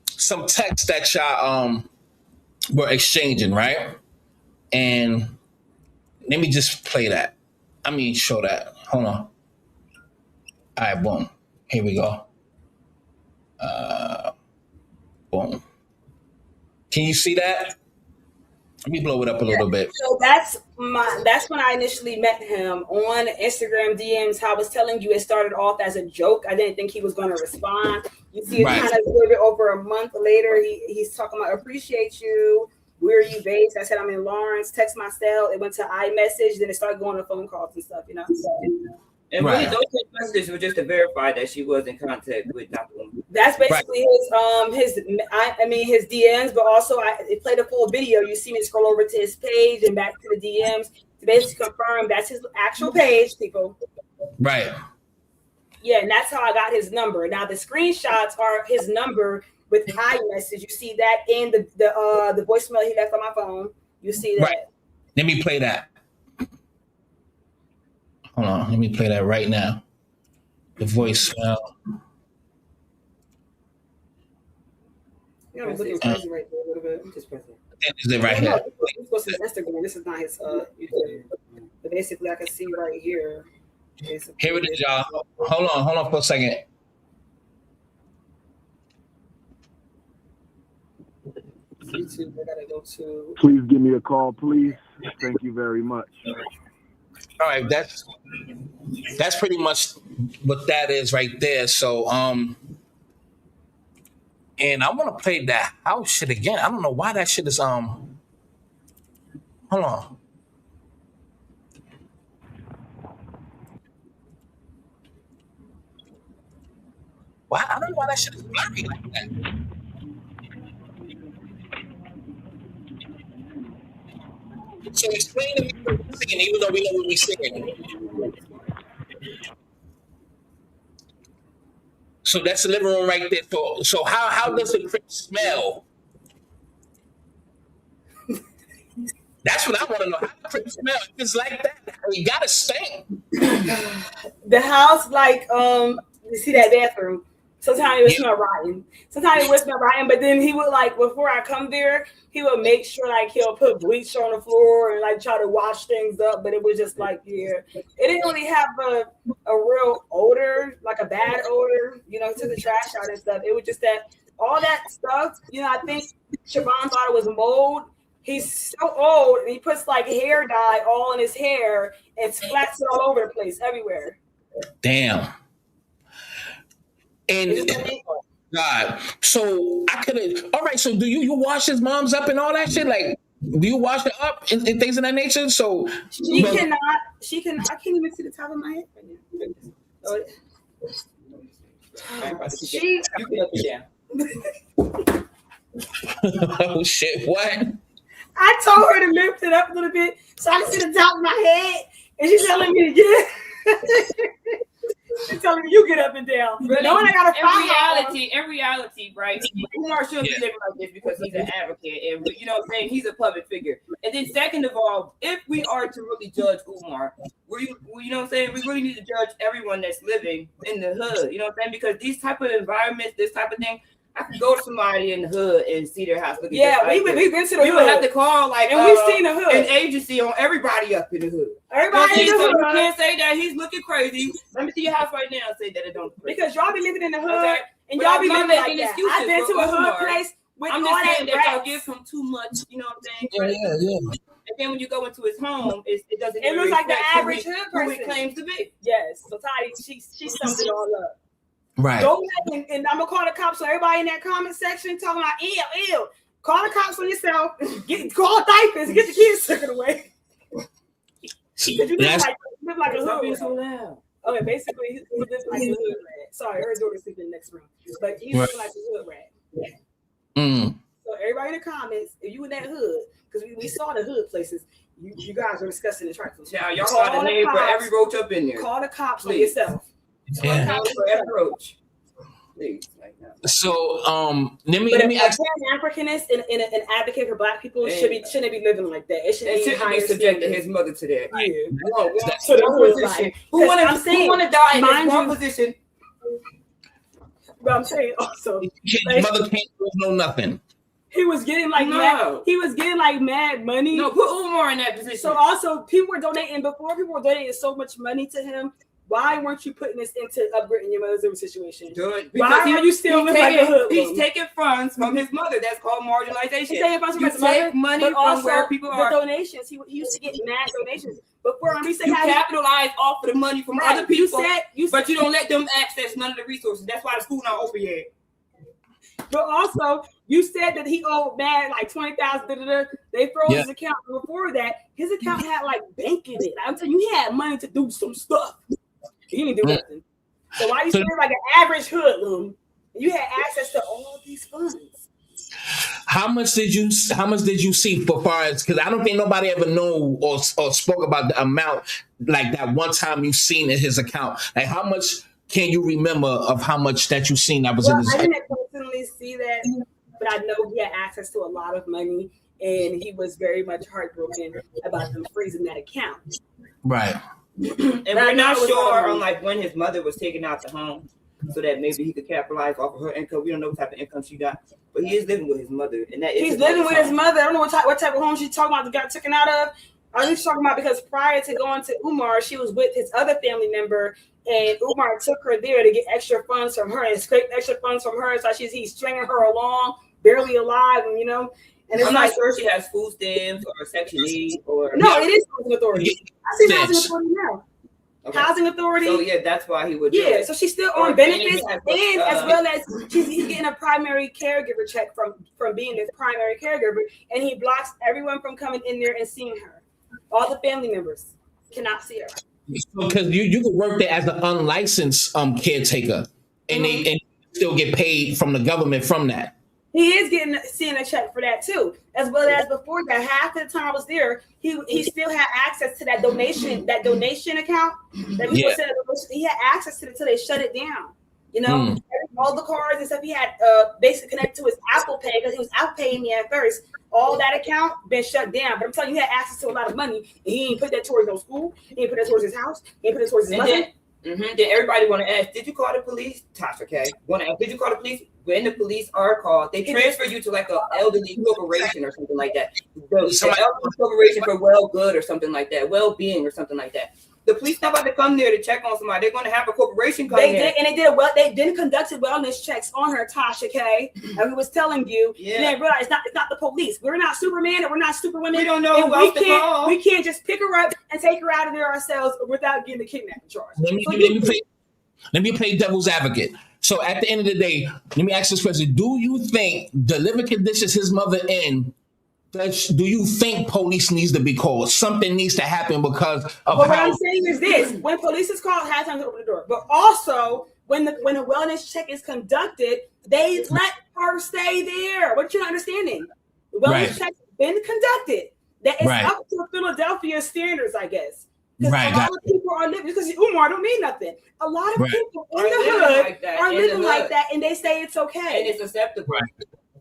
some text that y'all were exchanging, right? And let me just play that. Show that. Hold on. All right, boom. Here we go. Boom. Can you see that? Let me blow it up a little bit. So that's when I initially met him on Instagram DMs. How I was telling you, it started off as a joke. I didn't think he was going to respond. You see, it kind of a little bit over a month later. He's talking about appreciate you. Where are you based? I said I'm in Lawrence. Text my cell. It went to iMessage. Then it started going to phone calls and stuff. You know. And really, those text messages were just to verify that she was in contact with Dr. Umar. That's basically his DMs, but also I played a full video. You see me scroll over to his page and back to the DMs to basically confirm that's his actual page, people. Right. Yeah, and that's how I got his number. Now the screenshots are his number with iMessage. You see that in the voicemail he left on my phone. You see that. Right. Let me play that. Hold on, let me play that right now. The voicemail. I'm looking crazy right there a little bit. Just press it. Is it right here? This was his Instagram. This is not his YouTube. But basically, I can see right here. Here it is, y'all. Hold on for a second. YouTube, I gotta go to. Please give me a call, please. Thank you very much. All right, that's pretty much what that is right there. So, and I want to play that house shit again. I don't know why that shit is hold on. Why? I don't know why that shit is blurry like that. So explain to me what we're singing, even though we know what we're singing. So that's the living room right there. So how does the crib smell? That's what I want to know. How the crib smell? If it's like that, you gotta stink. The house, like, you see that bathroom. Sometimes it would smell rotten. Sometimes it would smell rotten, but then he would, like, before I come there, he would make sure, like, he'll put bleach on the floor and, like, try to wash things up. But it was just like, yeah, it didn't really have a real odor, like a bad odor. You know, he took the trash out and stuff. It was just that all that stuff. You know, I think Siobhan thought it was mold. He's so old, and he puts like hair dye all in his hair and splats it all over the place, everywhere. Damn. And God, so I could have. All right, so do you wash his mom's up and all that shit? Like, do you wash it up and things of that nature? So she cannot. She can. I can't even see the top of my head right now. She. You can up and down. Oh shit! What? I told her to lift it up a little bit so I can see the top of my head, and she's telling me to get. She's telling me you get up and down. Really? Knowing I got in reality, right? Umar shouldn't be living like this because he's an advocate, and you know what I'm saying, he's a public figure. And then second of all, if we are to really judge Umar, you know what I'm saying, we really need to judge everyone that's living in the hood. You know what I'm saying? Because these type of environments, this type of thing, I could go to somebody in the hood and see their house. Yeah, we've been to the hood. We would have to call like and we've seen the hood. An agency on everybody up in the hood. Everybody in the hood. You can't say that he's looking crazy. Let me see your house right now and say that it don't. Because y'all be living in the hood, okay. And but y'all be living like that. I've been to a hood place with I'm all just that saying that y'all give him too much. You know what I'm saying? Yeah. And then when you go into his home, it doesn't. It looks like the average hood person. Who he claims to be. Yes. So Tati, she summed it all up. Right. Go ahead and I'm gonna call the cops. So everybody in that comment section talking about ew. Call the cops on yourself. Call diapers and get the kids taken away. You live like a hood rat. Okay, basically he lives like a hood rat. Sorry, her daughter's sleeping in the next room, but he lives like a hood rat. So everybody in the comments, if you in that hood, because we saw the hood places, you guys are discussing the trifles. Yeah, y'all got a name for every roach up in there. Call the cops on yourself. Yeah. For every roach. Please, like that. So let me ask. An Africanist and an advocate for Black people shouldn't be living like that. It shouldn't be subjected his mother to that. Yeah. So one position. Who want to die in this one position? But I'm saying also, His mother can't know nothing. he was getting like mad money. No, put Umar in that position. So also people were donating before. People were donating so much money to him. Why weren't you putting this into upgrading your mother's living situation? Good. Why are you still living like a hood? He's taking funds from his mother. That's called marginalization. He's taking funds from his mother, take money from also where people the are. Donations. He used to get mad donations. Before when we say you capitalize off of the money from other people, but you don't let them access none of the resources. That's why the school not open yet. But also, you said that he owed mad like 20,000. They froze his account. Before that, his account had like bank in it. I'm telling you, he had money to do some stuff. He didn't do nothing. So why you still like an average hoodlum? You had access to all these funds. How much did you see for far as, because I don't think nobody ever know or spoke about the amount like that one time you seen in his account. Like how much can you remember of how much that you seen that was in his account? I didn't personally see that, but I know he had access to a lot of money and he was very much heartbroken about them freezing that account. Right. And we're not sure on like when his mother was taken out the home so that maybe he could capitalize off of her income. We don't know what type of income she got, but he is living with his mother, and that he's living with his mother. I don't know what type of home she's talking about that got taken out of. I was talking about because prior to going to Umar, she was with his other family member, and Umar took her there to get extra funds from her and scraped extra funds from her. So he's stringing her along, barely alive, and And it's I'm not sure she has food stamps or Section 8 or... No, it is Housing Authority. I see Housing Authority now. Okay. Housing Authority. So yeah, that's why he would do it. So she's still on benefits, and as well as he's getting a primary caregiver check from being his primary caregiver, and he blocks everyone from coming in there and seeing her. All the family members cannot see her. Because you could work there as an unlicensed caretaker, and they still get paid from the government from that. He is seeing a check for that too, as well as before that. Half the time I was there, he still had access to that donation account that people said he had access to it until they shut it down. All the cards and stuff he had basically connected to his Apple Pay because he was Apple paying me at first. All that account been shut down, but I'm telling you, he had access to a lot of money, and he didn't put that towards no school. He didn't put that towards his house. He didn't put it towards his mother. Then everybody want to ask, did you call the police? Tasha, okay. Did you call the police? When the police are called, they transfer you to like an elderly corporation or something like that. The elderly corporation for well-good or something like that, well-being or something like that. The police not about to come there to check on somebody. They're going to have a corporation come there. They didn't conduct wellness checks on her, Tasha K. And we was telling you, and then realize it's not the police. We're not Superman and we're not Superwomen. We don't know who else to call. We can't just pick her up and take her out of there ourselves without getting the kidnapping charge. Let me play devil's advocate. So at the end of the day, let me ask this question. Do you think the living conditions his mother in, do you think police needs to be called? Something needs to happen because of what I'm saying is this. When police is called, have time to open the door. But also, when a wellness check is conducted, they let her stay there. What you're not understanding. The wellness check has been conducted. That is up to Philadelphia standards, I guess. Because a lot of people are living, because Umar don't mean nothing. A lot of people in the hood are living like that, and they say it's okay. And it's acceptable.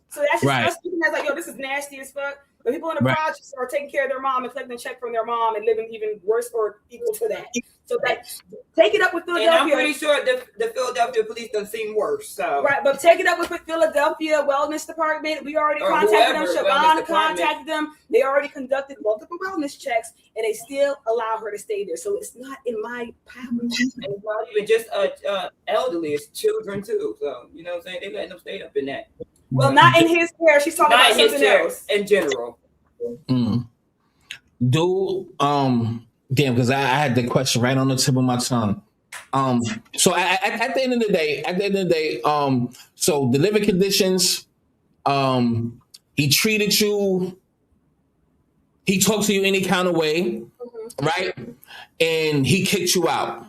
So that's just us looking at like, yo, this is nasty as fuck. But people in the projects are taking care of their mom and collecting a check from their mom and living even worse or equal to that. So take it up with Philadelphia. And I'm pretty sure the Philadelphia police doesn't seem worse. So but take it up with Philadelphia Wellness Department. We already contacted them. Siobhan contacted them. They already conducted multiple wellness checks, and they still allow her to stay there. So it's not in my power. And it's not even just elderly; it's children too. So you know what I'm saying? They letting them stay up in that. Well, not in his care. She's talking about something else. In general. Damn, because I had the question right on the tip of my tongue. So at the end of the day, so the living conditions, he treated you, he talked to you any kind of way, right? And he kicked you out,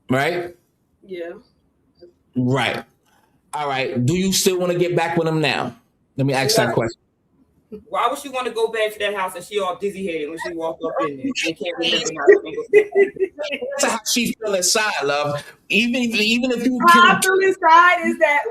right? Yeah. Right. All right. Do you still want to get back with him now? Let me ask that question. Why would she want to go back to that house and she all dizzy-headed when she walked up in there and can't remember nothing? That's how she feel inside, love. Even if you how I feel inside is that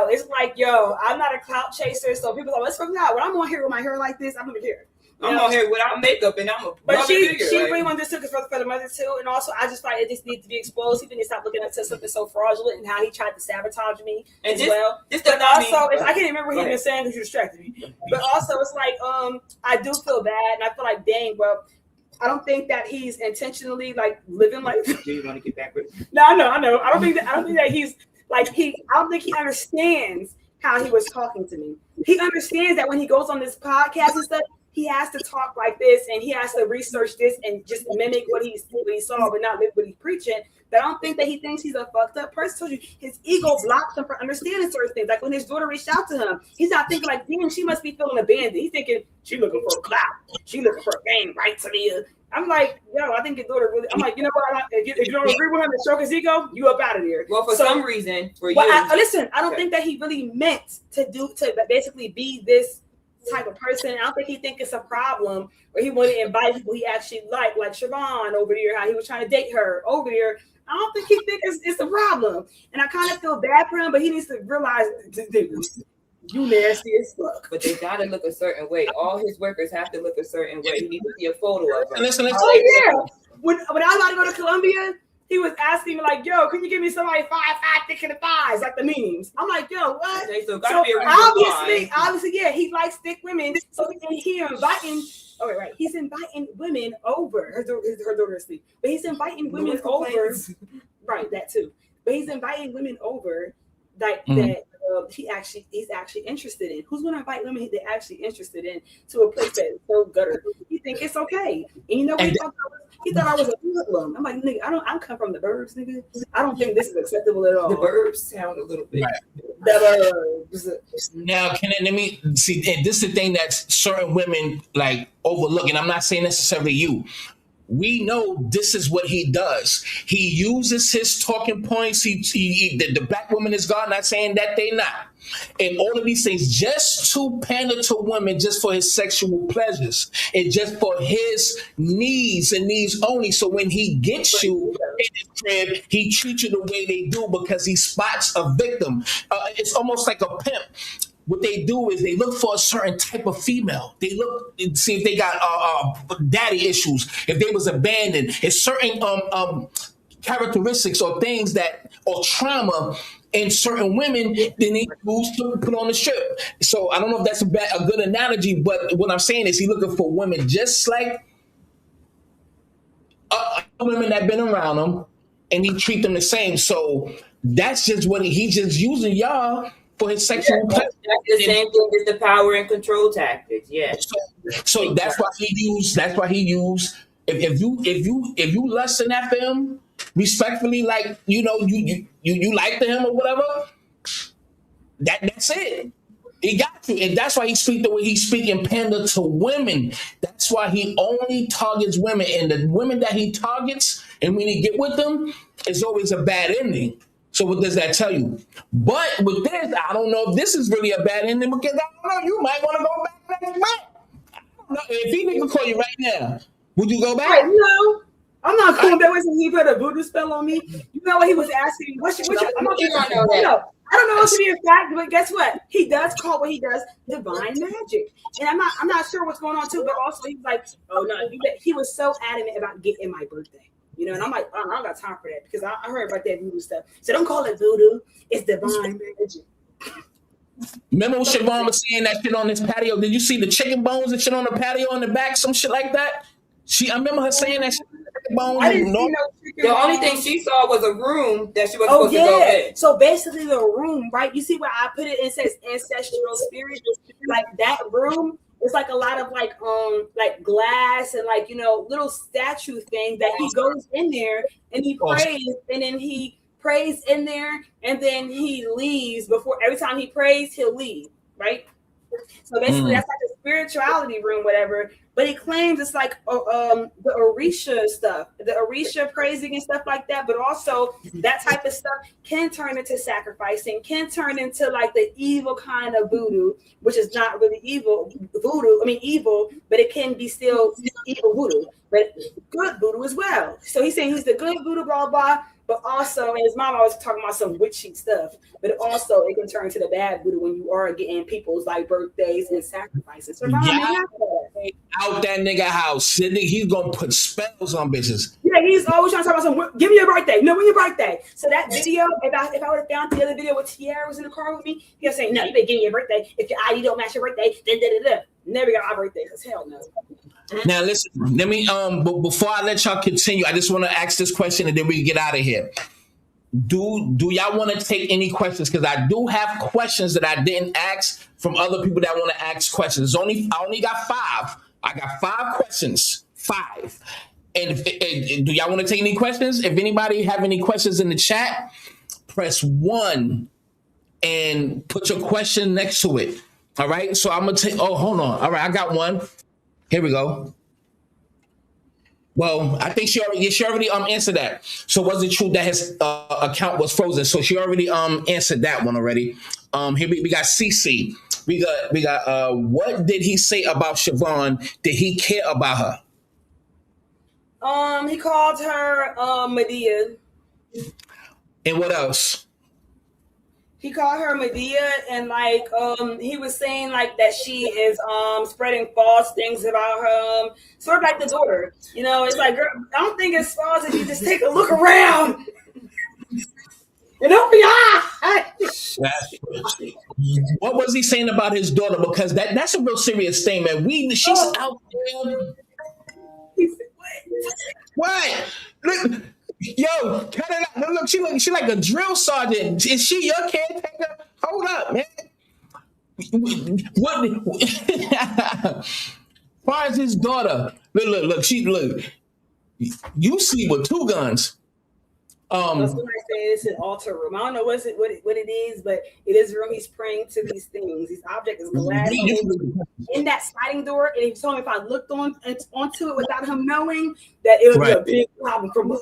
it's like, yo, I'm not a clout chaser, so people are like, let's fuck out. When I'm on here with my hair like this, I'm gonna care. I'm on here without makeup and I'm a but she figure, really understood it for the mother too. And also I just find it just needs to be exposed. He needs to stop looking at something so fraudulent and how he tried to sabotage me as well. But also I can't remember what he was saying because you distracted me. But also it's like I do feel bad and I feel like dang, well, I don't think that he's intentionally like living like. Do you want to get back with it? No, I know. I don't think that he's like I don't think he understands how he was talking to me. He understands that when he goes on this podcast and stuff, he has to talk like this and he has to research this and just mimic what he saw, but not live what he's preaching. But I don't think that he thinks he's a fucked up person. I told you, his ego blocks him from understanding certain things. Like when his daughter reached out to him, he's not thinking like, damn, she must be feeling abandoned. He's thinking, she looking for a clout. She looking for a game right to me. I'm like, yo, I think his daughter really, I'm like, you know what? If you don't agree with him to stroke his ego, you up out of there. Well, for some reason, for you. Listen, I don't think that he really meant to basically be this type of person. I don't think he think it's a problem where he wanted to invite people he actually like Siobhan over there, how he was trying to date her over there. I don't think he think it's a problem. And I kind of feel bad for him, but he needs to realize you nasty as fuck. But they gotta look a certain way. All his workers have to look a certain way. You need to see a photo of them. Listen. Oh yeah. When I was about to go to Columbia, he was asking me like, "Yo, can you give me somebody 5'5" thick in the thighs, like the memes?" I'm like, "Yo, what?" Okay, so obviously, yeah, he likes thick women. So he inviting. Oh right, he's inviting women over. Her daughter is asleep, but he's inviting women over. Right, that too. But he's inviting women over that he's actually interested in. Who's going to invite women they're actually interested in to a place that's so gutter? You think it's okay? And you know what he thought I was a hoodlum. I'm like, nigga, I come from the burbs, nigga. I don't think this is acceptable at all. The burbs sound a little bit. Right. The burbs. Now, let me see? And this is the thing that certain women like overlook, and I'm not saying necessarily you. We know this is what he does. He uses his talking points. The black woman is God, not saying that they not. And all of these things just to pander to women just for his sexual pleasures and just for his needs and needs only. So when he gets you in his crib, he treats you the way they do because he spots a victim. It's almost like a pimp. What they do is they look for a certain type of female. They look and see if they got daddy issues, if they was abandoned. It's certain characteristics or things or trauma in certain women then he moves to put on the strip. So I don't know if that's a good analogy, but what I'm saying is he's looking for women just like women that been around him, and he treat them the same. So that's just what he's just using y'all for his sexual pleasure. That's the same thing as the power and control tactics. Yeah. So that's why he used. If you lusting after him respectfully, like you like him or whatever, that's it. He got you, and that's why he speak the way he speak and pander to women. That's why he only targets women, and the women that he targets, and when he get with them, it's always a bad ending. So what does that tell you? But with this, I don't know if this is really a bad ending because I don't know. You might want to go back next month. I don't know. If he didn't call you right now, would you go back? Right, no, I'm not going back. When he put a voodoo spell on me, you know what he was asking? I don't know if to be a fact, but guess what? He does call what he does divine magic, and I'm not sure what's going on too. But also, he's like, oh no, he was so adamant about getting my birthday. And I'm like, I don't got time for that because I heard about that voodoo stuff. So don't call it voodoo. It's divine magic. Remember when Siobhan was saying that shit on his patio? Did you see the chicken bones and shit on the patio in the back? Some shit like that? I remember her saying that shit. Bones I didn't see no chicken bones. Only thing she saw was a room that she was supposed to go in. So basically the room, right? You see where I put it? It says ancestral spirit. Like that room. It's like a lot of like glass and like little statue thing that he goes in there and he prays and then he prays in there and then he leaves before every time he prays he'll leave, right? So basically that's like a spirituality room, whatever. But he claims it's like the Orisha stuff, the Orisha praising and stuff like that. But also that type of stuff can turn into sacrificing, can turn into like the evil kind of voodoo, which is not really evil evil, but it can be still evil voodoo, but good voodoo as well. So he's saying he's the good voodoo, blah, blah. But also, and his mom always talking about some witchy stuff, but also it can turn to the bad voodoo when you are getting people's like birthdays and sacrifices. So out that nigga house. He's gonna put spells on bitches. Yeah, he's always trying to talk about some. Give me your birthday. No, when your birthday. So that video, if I would have found the other video where Tiara was in the car with me, he'll say, "No, you better give me your birthday. If your ID don't match your birthday, then da. Never got my birthday. Cause hell no." Now listen, let me before I let y'all continue, I just want to ask this question and then we can get out of here. Do y'all want to take any questions? Because I do have questions that I didn't ask from other people that want to ask questions. I only got 5. I got 5 questions. 5. And do y'all want to take any questions? If anybody have any questions in the chat, press 1 and put your question next to it. All right. So I'm gonna take. Oh, hold on. All right, I got one. Here we go. Well, I think she already answered that. So was it true that his account was frozen? So she already answered that one already. Here we got CC. We got what did he say about Siobhan? Did he care about her? He called her Medea. And what else? He called her Medea, and he was saying that she is spreading false things about her, sort of like the daughter. You know, it's like, girl, I don't think it's false if you just take a look around and open your eyes. What was he saying about his daughter? Because that's a real serious thing, man. She's out there. He said, What? Look. Yo, cut it out. Look, she like a drill sergeant. Is she your caretaker? Hold up, man. What? As far as his daughter, look. You sleep with 2 guns. Somebody say it's an altar room. I don't know what it is, but it is a room he's praying to these things. These objects is glass in that sliding door. And he told me if I looked onto it without him knowing, that it would be a big problem for me.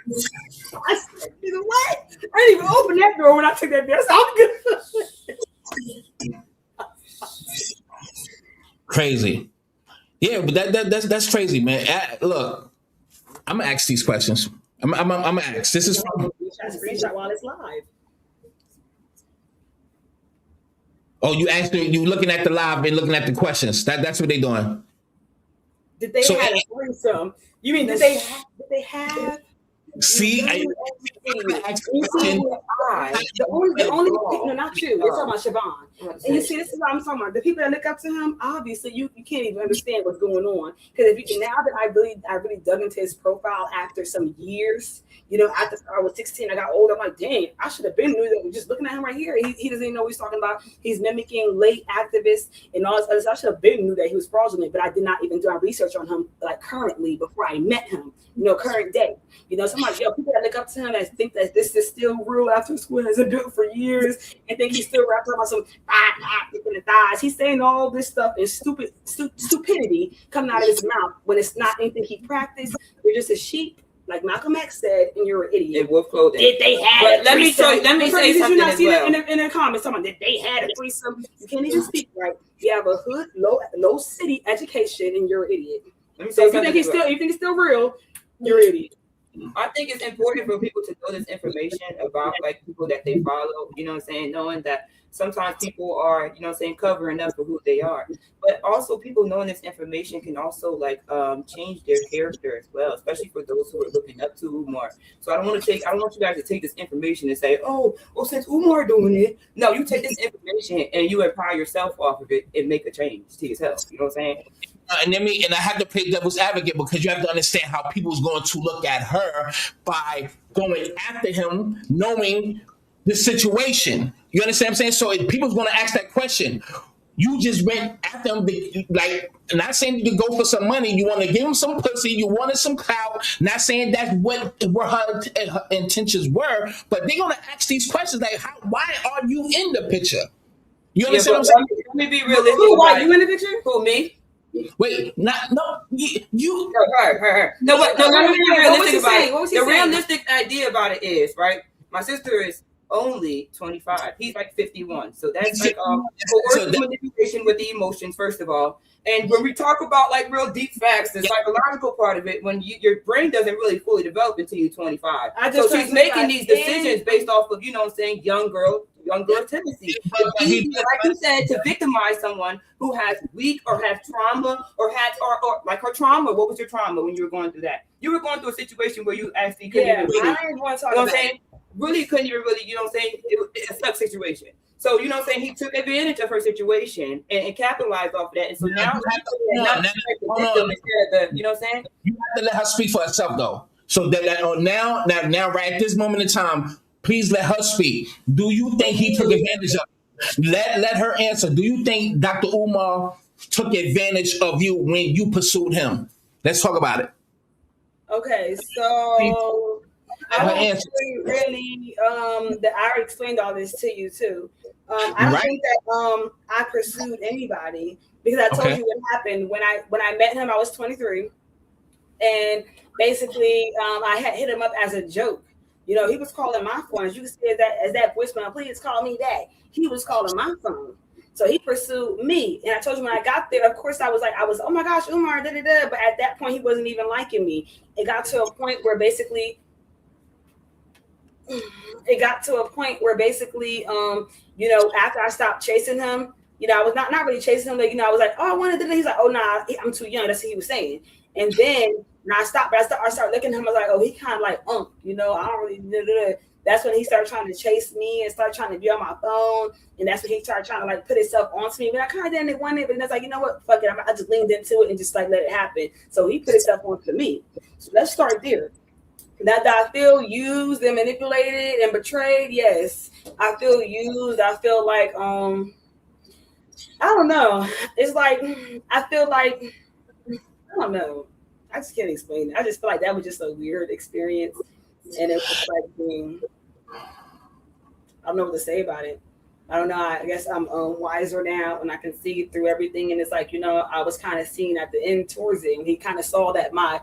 I said, you know what? I didn't even open that door when I took that door. So I'm good. Crazy. Yeah, but that's crazy, man. Look, I'm gonna ask these questions. I'm gonna ask. This is from screenshot while it's live. Oh, you looking at the live and looking at the questions. That's what they're doing. Did they have a threesome? You mean did they have? See, the only no, not you. We're talking about Siobhan. And you see, this is what I'm talking about. The people that look up to him, obviously, you can't even understand what's going on. Because now that I really dug into his profile after some years, after I was 16, I got older. I'm like, dang, I should have been knew that. Just looking at him right here, he doesn't even know what he's talking about. He's mimicking late activists and all this other stuff. I should have been knew that he was fraudulent, but I did not even do my research on him currently before I met him. Current day. So I'm like, yo, people that look up to him and think that this is still real after school hasn't been for years and think he's still wrapped up on some in the thighs. He's saying all this stuff and stupidity coming out of his mouth when it's not anything he practiced. You're just a sheep, like Malcolm X said, and you're an idiot. In wolf clothing. Did they have? Let me say something as well. In the comments, someone did they had a threesome? You can't even speak right. You have a hood, low city education, and you're an idiot. So if you think it's still real, you're an idiot. I think it's important for people to know this information about people that they follow, knowing that sometimes people are, covering up for who they are. But also people knowing this information can also change their character as well, especially for those who are looking up to Umar. So I don't want you guys to take this information and say, oh, well, since Umar doing it, no, you take this information and you empower yourself off of it and make a change to yourself. You know what I'm saying? And I have to play devil's advocate because you have to understand how people's going to look at her by going after him, knowing the situation. You understand what I'm saying? So if people's going to ask that question, you just went after him, not saying to go for some money. You want to give him some pussy. You wanted some clout. Not saying that's what her intentions were, but they're going to ask these questions like, why are you in the picture? You understand what I'm saying? Let me be realistic. Why you in the picture? Who, me? Wait, her. No, but let me be realistic about it. The saying? realistic idea about it is, right? My sister is only 25. He's 51. So that's coercive manipulation with the emotions, first of all. And when we talk about real deep facts, the psychological part of it, when your brain doesn't really fully develop until you're 25. So she's making these decisions based off of, young girl, young girl's tendency. Like you said, to victimize someone who has weak or has trauma or like her trauma. What was your trauma when you were going through that? You were going through a situation where you actually couldn't even really, I didn't want to talk you know about what I'm saying? Really couldn't even really, you know what I'm saying? It's a stuck situation. So, you know what I'm saying? He took advantage of her situation and capitalized off of that. And so now, you know what I'm saying? You have to let her speak for herself, though. So that now, right at this moment in time, please let her speak. Do you think he took advantage of it? Let her answer. Do you think Dr. Umar took advantage of you when you pursued him? Let's talk about it. Okay, so I don't really that I already explained all this to you too. I don't think that I pursued anybody because I told you what happened when I met him. I was 23, and basically I had hit him up as a joke. You know, he was calling my phone. As you can see as that voicemail, please call me back. He was calling my phone. So he pursued me. And I told you when I got there, of course, I was, oh my gosh, Umar, da-da-da. But at that point, he wasn't even liking me. It got to a point where basically, you know, after I stopped chasing him, you know, I was not really chasing him. Like, you know, I was like, oh, I wanted to. He's like, oh, nah, I'm too young. That's what he was saying. And then when I stopped, I started looking at him. I was like, oh, he kind of like, you know, I don't really. Da-da-da. That's when he started trying to chase me and started trying to be on my phone. And that's when he started trying to like put himself onto me. But I kind of didn't want it. But it's like, you know what? Fuck it. I just leaned into it and just like let it happen. So he put himself onto me. So let's start there. Now that I feel used and manipulated and betrayed, yes. I feel used. I feel like, I don't know. It's like, I feel like, I don't know. I just can't explain it. I just feel like that was just a weird experience. And it was like, I don't know what to say about it. I don't know. I guess I'm wiser now and I can see through everything. And it's like, you know, I was kind of seeing at the end towards it. And he kind of saw that my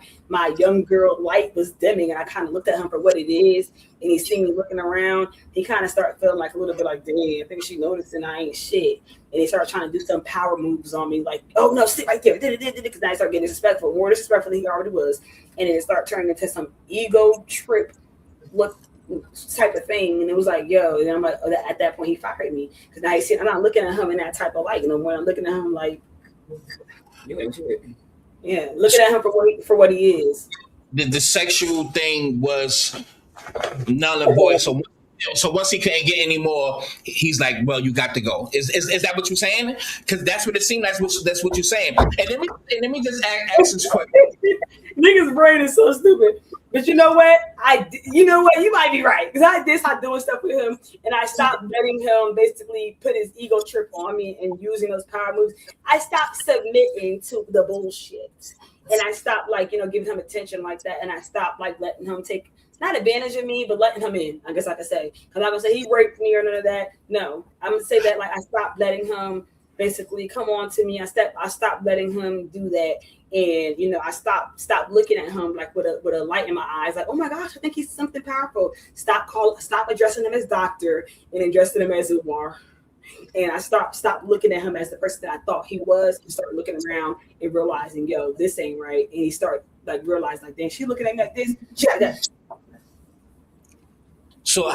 young girl light was dimming. And I kind of looked at him for what it is. And he seen me looking around. He kind of started feeling like a little bit like, dang, I think she noticed and I ain't shit. And he started trying to do some power moves on me. Like, oh, no, sit right there. Because now he started getting disrespectful, more disrespectful than he already was. And then it started turning into some ego trip look type of thing, and it was like, yo, and I'm like, at that point he fired me because now you see, I'm not looking at him in that type of light, you know, when I'm looking at him like, yeah, looking at him for what he is. The sexual thing was null and void. So once he couldn't get any more, he's like, well, you got to go. Is that what you're saying? Because that's what it seemed like. That's what you're saying. And let me just ask this question. Niggas' brain is so stupid. But you know what? You might be right. Because I did start doing stuff with him, and I stopped letting him basically put his ego trip on me and using those power moves. I stopped submitting to the bullshit. And I stopped, like, you know, giving him attention like that. And I stopped, like, letting him take, not advantage of me, but letting him in, I guess I could say. Because I'm going to say he raped me or none of that. No. I'm going to say that, like, I stopped letting him basically come on to me. I stopped letting him do that. And, you know, I stopped looking at him like with a light in my eyes, like, oh my gosh, I think he's something powerful. Stop addressing him as doctor and addressing him as Umar. And I stopped looking at him as the person that I thought he was, and started looking around and realizing, yo, this ain't right. And he started like realizing, like, dang, she looking at me like this. So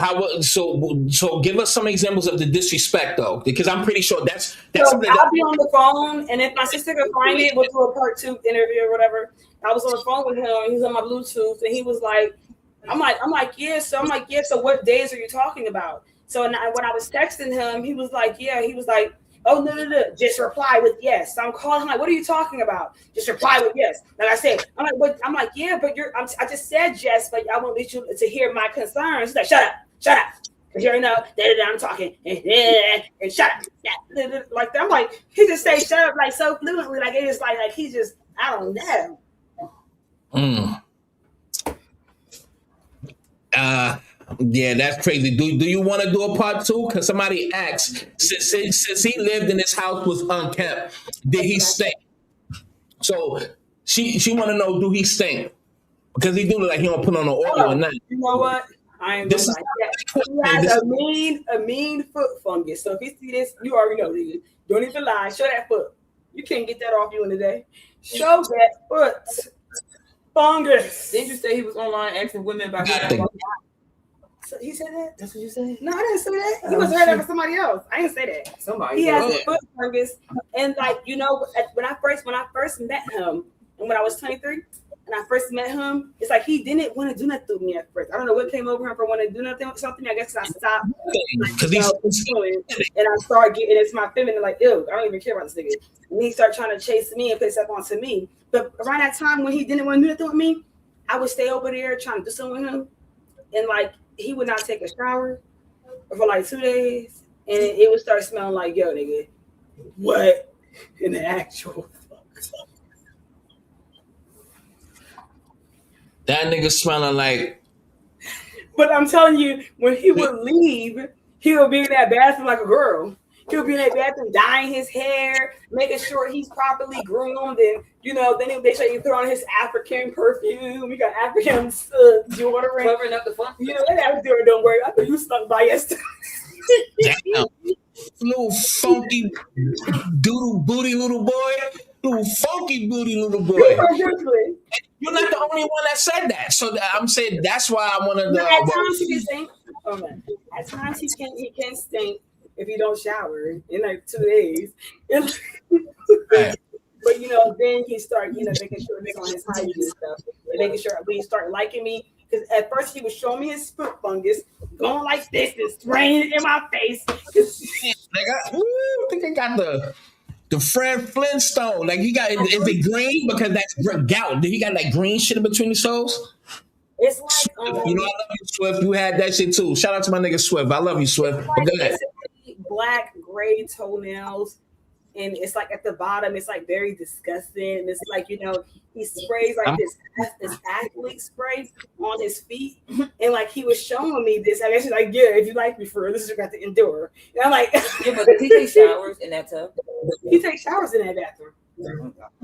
give us some examples of the disrespect, though, because I'm pretty sure that's so something. I'll be on the phone, and if my sister could find it, we'll do a part 2 interview or whatever. I was on the phone with him, and he was on my Bluetooth, and he was like, I'm like, yeah. So what days are you talking about? So when I was texting him, he was like, yeah. He was like, oh, no. Just reply with yes. So I'm calling him like, what are you talking about? Just reply with yes. Like I said, I'm like, yeah, but I just said yes, but I won't let you to hear my concerns. He's like, shut up. Because you already know, I'm talking, and shut up. Like that. I'm like, he just say shut up like so fluently. Like it is like he just, I don't know. Yeah, that's crazy. Do you want to do a part 2? Because somebody asked, since he lived in this house was unkept, did he stink? So she want to know, do he stink? Because he do look like he don't put on the oil or nothing. You know what? I ain't gonna lie. He has a mean foot fungus. So if you see this, you already know, dude. Don't even lie. Show that foot. You can't get that off you in a day. Show that foot fungus. Didn't you say he was online asking women about So he said that? That's what you said? No, I didn't say that. He must have heard that from somebody else. I didn't say that. Somebody. He has a foot fungus, and like when I first met him, and when I was 23, and I first met him, it's like he didn't want to do nothing with me at first. I don't know what came over him for wanting to do nothing with something. I guess I stopped because he's and I started getting into my feminine, like, ew, I don't even care about this nigga. And he started trying to chase me and put stuff onto me. But around that time when he didn't want to do nothing with me, I would stay over there trying to do something with him, and like he would not take a shower for like 2 days, and it would start smelling like, yo, nigga, what in the actual fuck? That nigga smelling like. But I'm telling you, when he would leave, he would be in that bathroom like a girl. He would be in that bathroom dyeing his hair, making sure he's properly groomed, and then he'll make sure you throw on his African perfume. We got African deodorant. Covering up the fun. That deodorant don't work. I thought you stunk by yesterday. Damn. Little funky doodle booty little boy. Little funky booty little boy. You're not the only one that said that. So I'm saying that's why I want to know. At times he can stink. At times he can stink if you don't shower in like 2 days. Right. But then he started, making sure he's on his hygiene and stuff, and making sure when he started liking me. Because at first he was showing me his foot fungus, going like this and spraying it in my face. Nigga, I think I got the Fred Flintstone. Like, he got, is it green? Because that's gout. Did he got like green shit in between his toes? It's like, I love you, Swift. You had that shit too. Shout out to my nigga Swift. I love you, Swift. Like basically black, gray toenails. And it's like at the bottom, it's like very disgusting. And it's like, he sprays like this athlete spray on his feet. And like he was showing me this. I guess he's like, yeah, if you like me for real, this is what you got to endure. And I'm like, yeah, but does he take showers in that tub? He takes showers in that bathroom.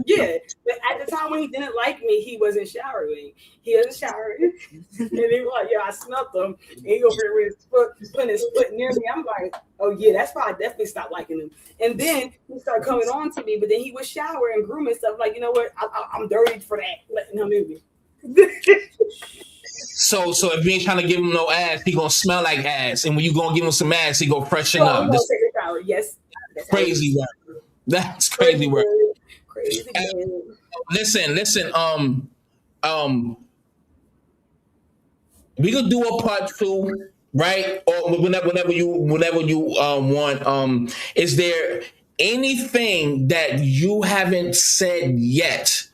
Yeah, but at the time when he didn't like me, he wasn't showering. He wasn't showering, and he was like, "Yeah, I smelled him." And he over there with his foot, putting his foot near me. I'm like, "Oh yeah, that's why I definitely stopped liking him." And then he started coming on to me, but then he would shower and groom and stuff. Like, you know what? I'm dirty for that. Letting him in me. So if you ain't trying to give him no ass, he gonna smell like ass. And when you gonna give him some ass, he gonna freshen up. Take a shower. Yes, crazy work. That's crazy work. Crazy. Listen. We could do a part 2, right? Or whenever you want. Is there anything that you haven't said yet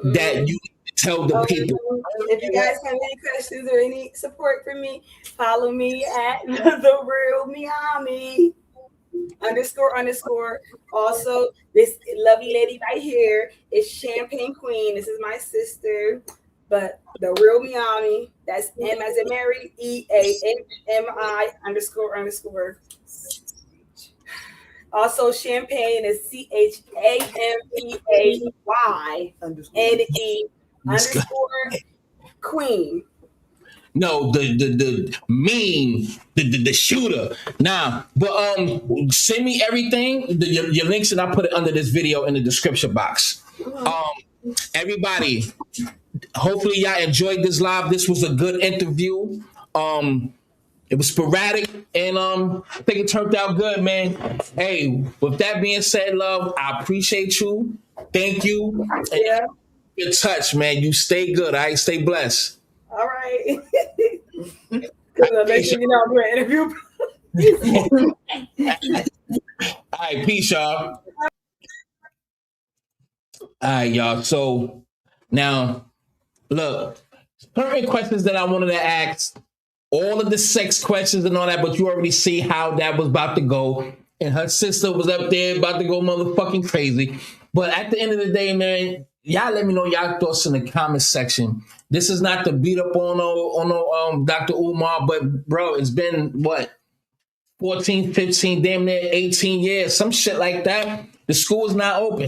that you tell the people? If you guys have any questions or any support for me, follow me at the real Miami. __. Also, this lovely lady right here is Champagne Queen. This is my sister, but the real Miami. That's M as in Mary, EAMI __. Also, Champagne is CHAMPAYNE _Queen. No, the mean, the shooter. Nah, but send me everything, your links, and I'll put it under this video in the description box. Everybody, hopefully y'all enjoyed this live. This was a good interview. It was sporadic, and I think it turned out good, man. Hey, with that being said, love, I appreciate you. Thank you. Yeah. In touch, man. You stay good. All right, stay blessed. All right. Because I'm doing an interview. All right, peace, y'all. All right, y'all. So now, look, certain questions that I wanted to ask, all of the sex questions and all that, but you already see how that was about to go. And her sister was up there about to go motherfucking crazy. But at the end of the day, man, y'all let me know y'all thoughts in the comment section. This is not to beat up on Dr. Umar, but bro, it's been what, 14, 15, damn near 18 years, some shit like that. The school is not open.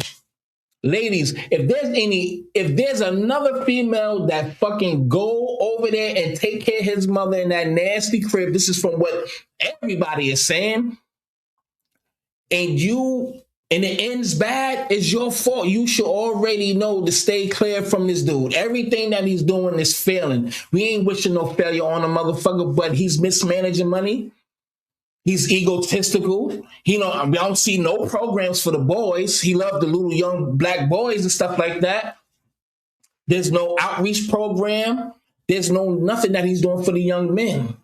Ladies, if there's another female that fucking go over there and take care of his mother in that nasty crib, this is from what everybody is saying, and you and it ends bad, it's your fault. You should already know to stay clear from this dude. Everything that he's doing is failing. We ain't wishing no failure on a motherfucker, but he's mismanaging money. He's egotistical. We don't see no programs for the boys. He loved the little young black boys and stuff like that. There's no outreach program. There's nothing that he's doing for the young men.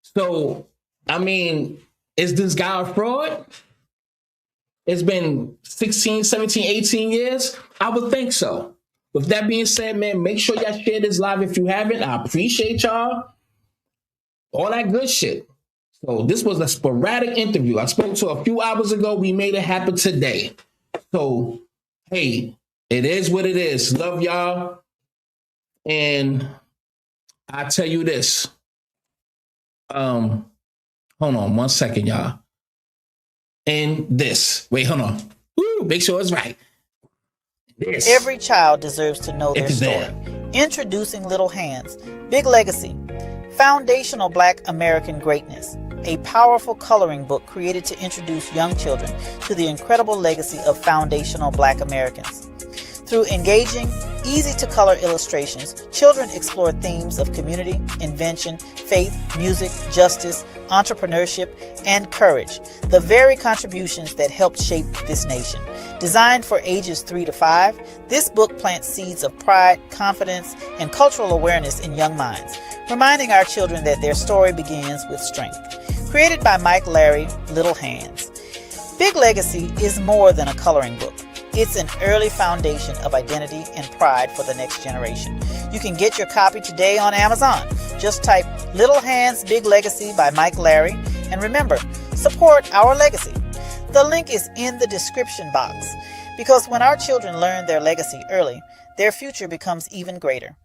So, I mean, is this guy a fraud? It's been 16, 17, 18 years. I would think so. With that being said, man, make sure y'all share this live if you haven't. I appreciate y'all. All that good shit. So this was a sporadic interview. I spoke to a few hours ago. We made it happen today. So, hey, it is what it is. Love y'all. And I tell you this. Hold on 1 second, y'all. And this. Wait, hold on. Woo, make sure it's right. This. Every child deserves to know their story. Introducing Little Hands, Big Legacy, Foundational Black American Greatness, a powerful coloring book created to introduce young children to the incredible legacy of foundational Black Americans. Through engaging, easy-to-color illustrations, children explore themes of community, invention, faith, music, justice, entrepreneurship, and courage, the very contributions that helped shape this nation. Designed for ages 3 to 5, this book plants seeds of pride, confidence, and cultural awareness in young minds, reminding our children that their story begins with strength. Created by Mike Larry, Little Hands. Big Legacy is more than a coloring book. It's an early foundation of identity and pride for the next generation. You can get your copy today on Amazon. Just type Little Hands Big Legacy by Mike Larry. And remember, support our legacy. The link is in the description box, because when our children learn their legacy early, their future becomes even greater.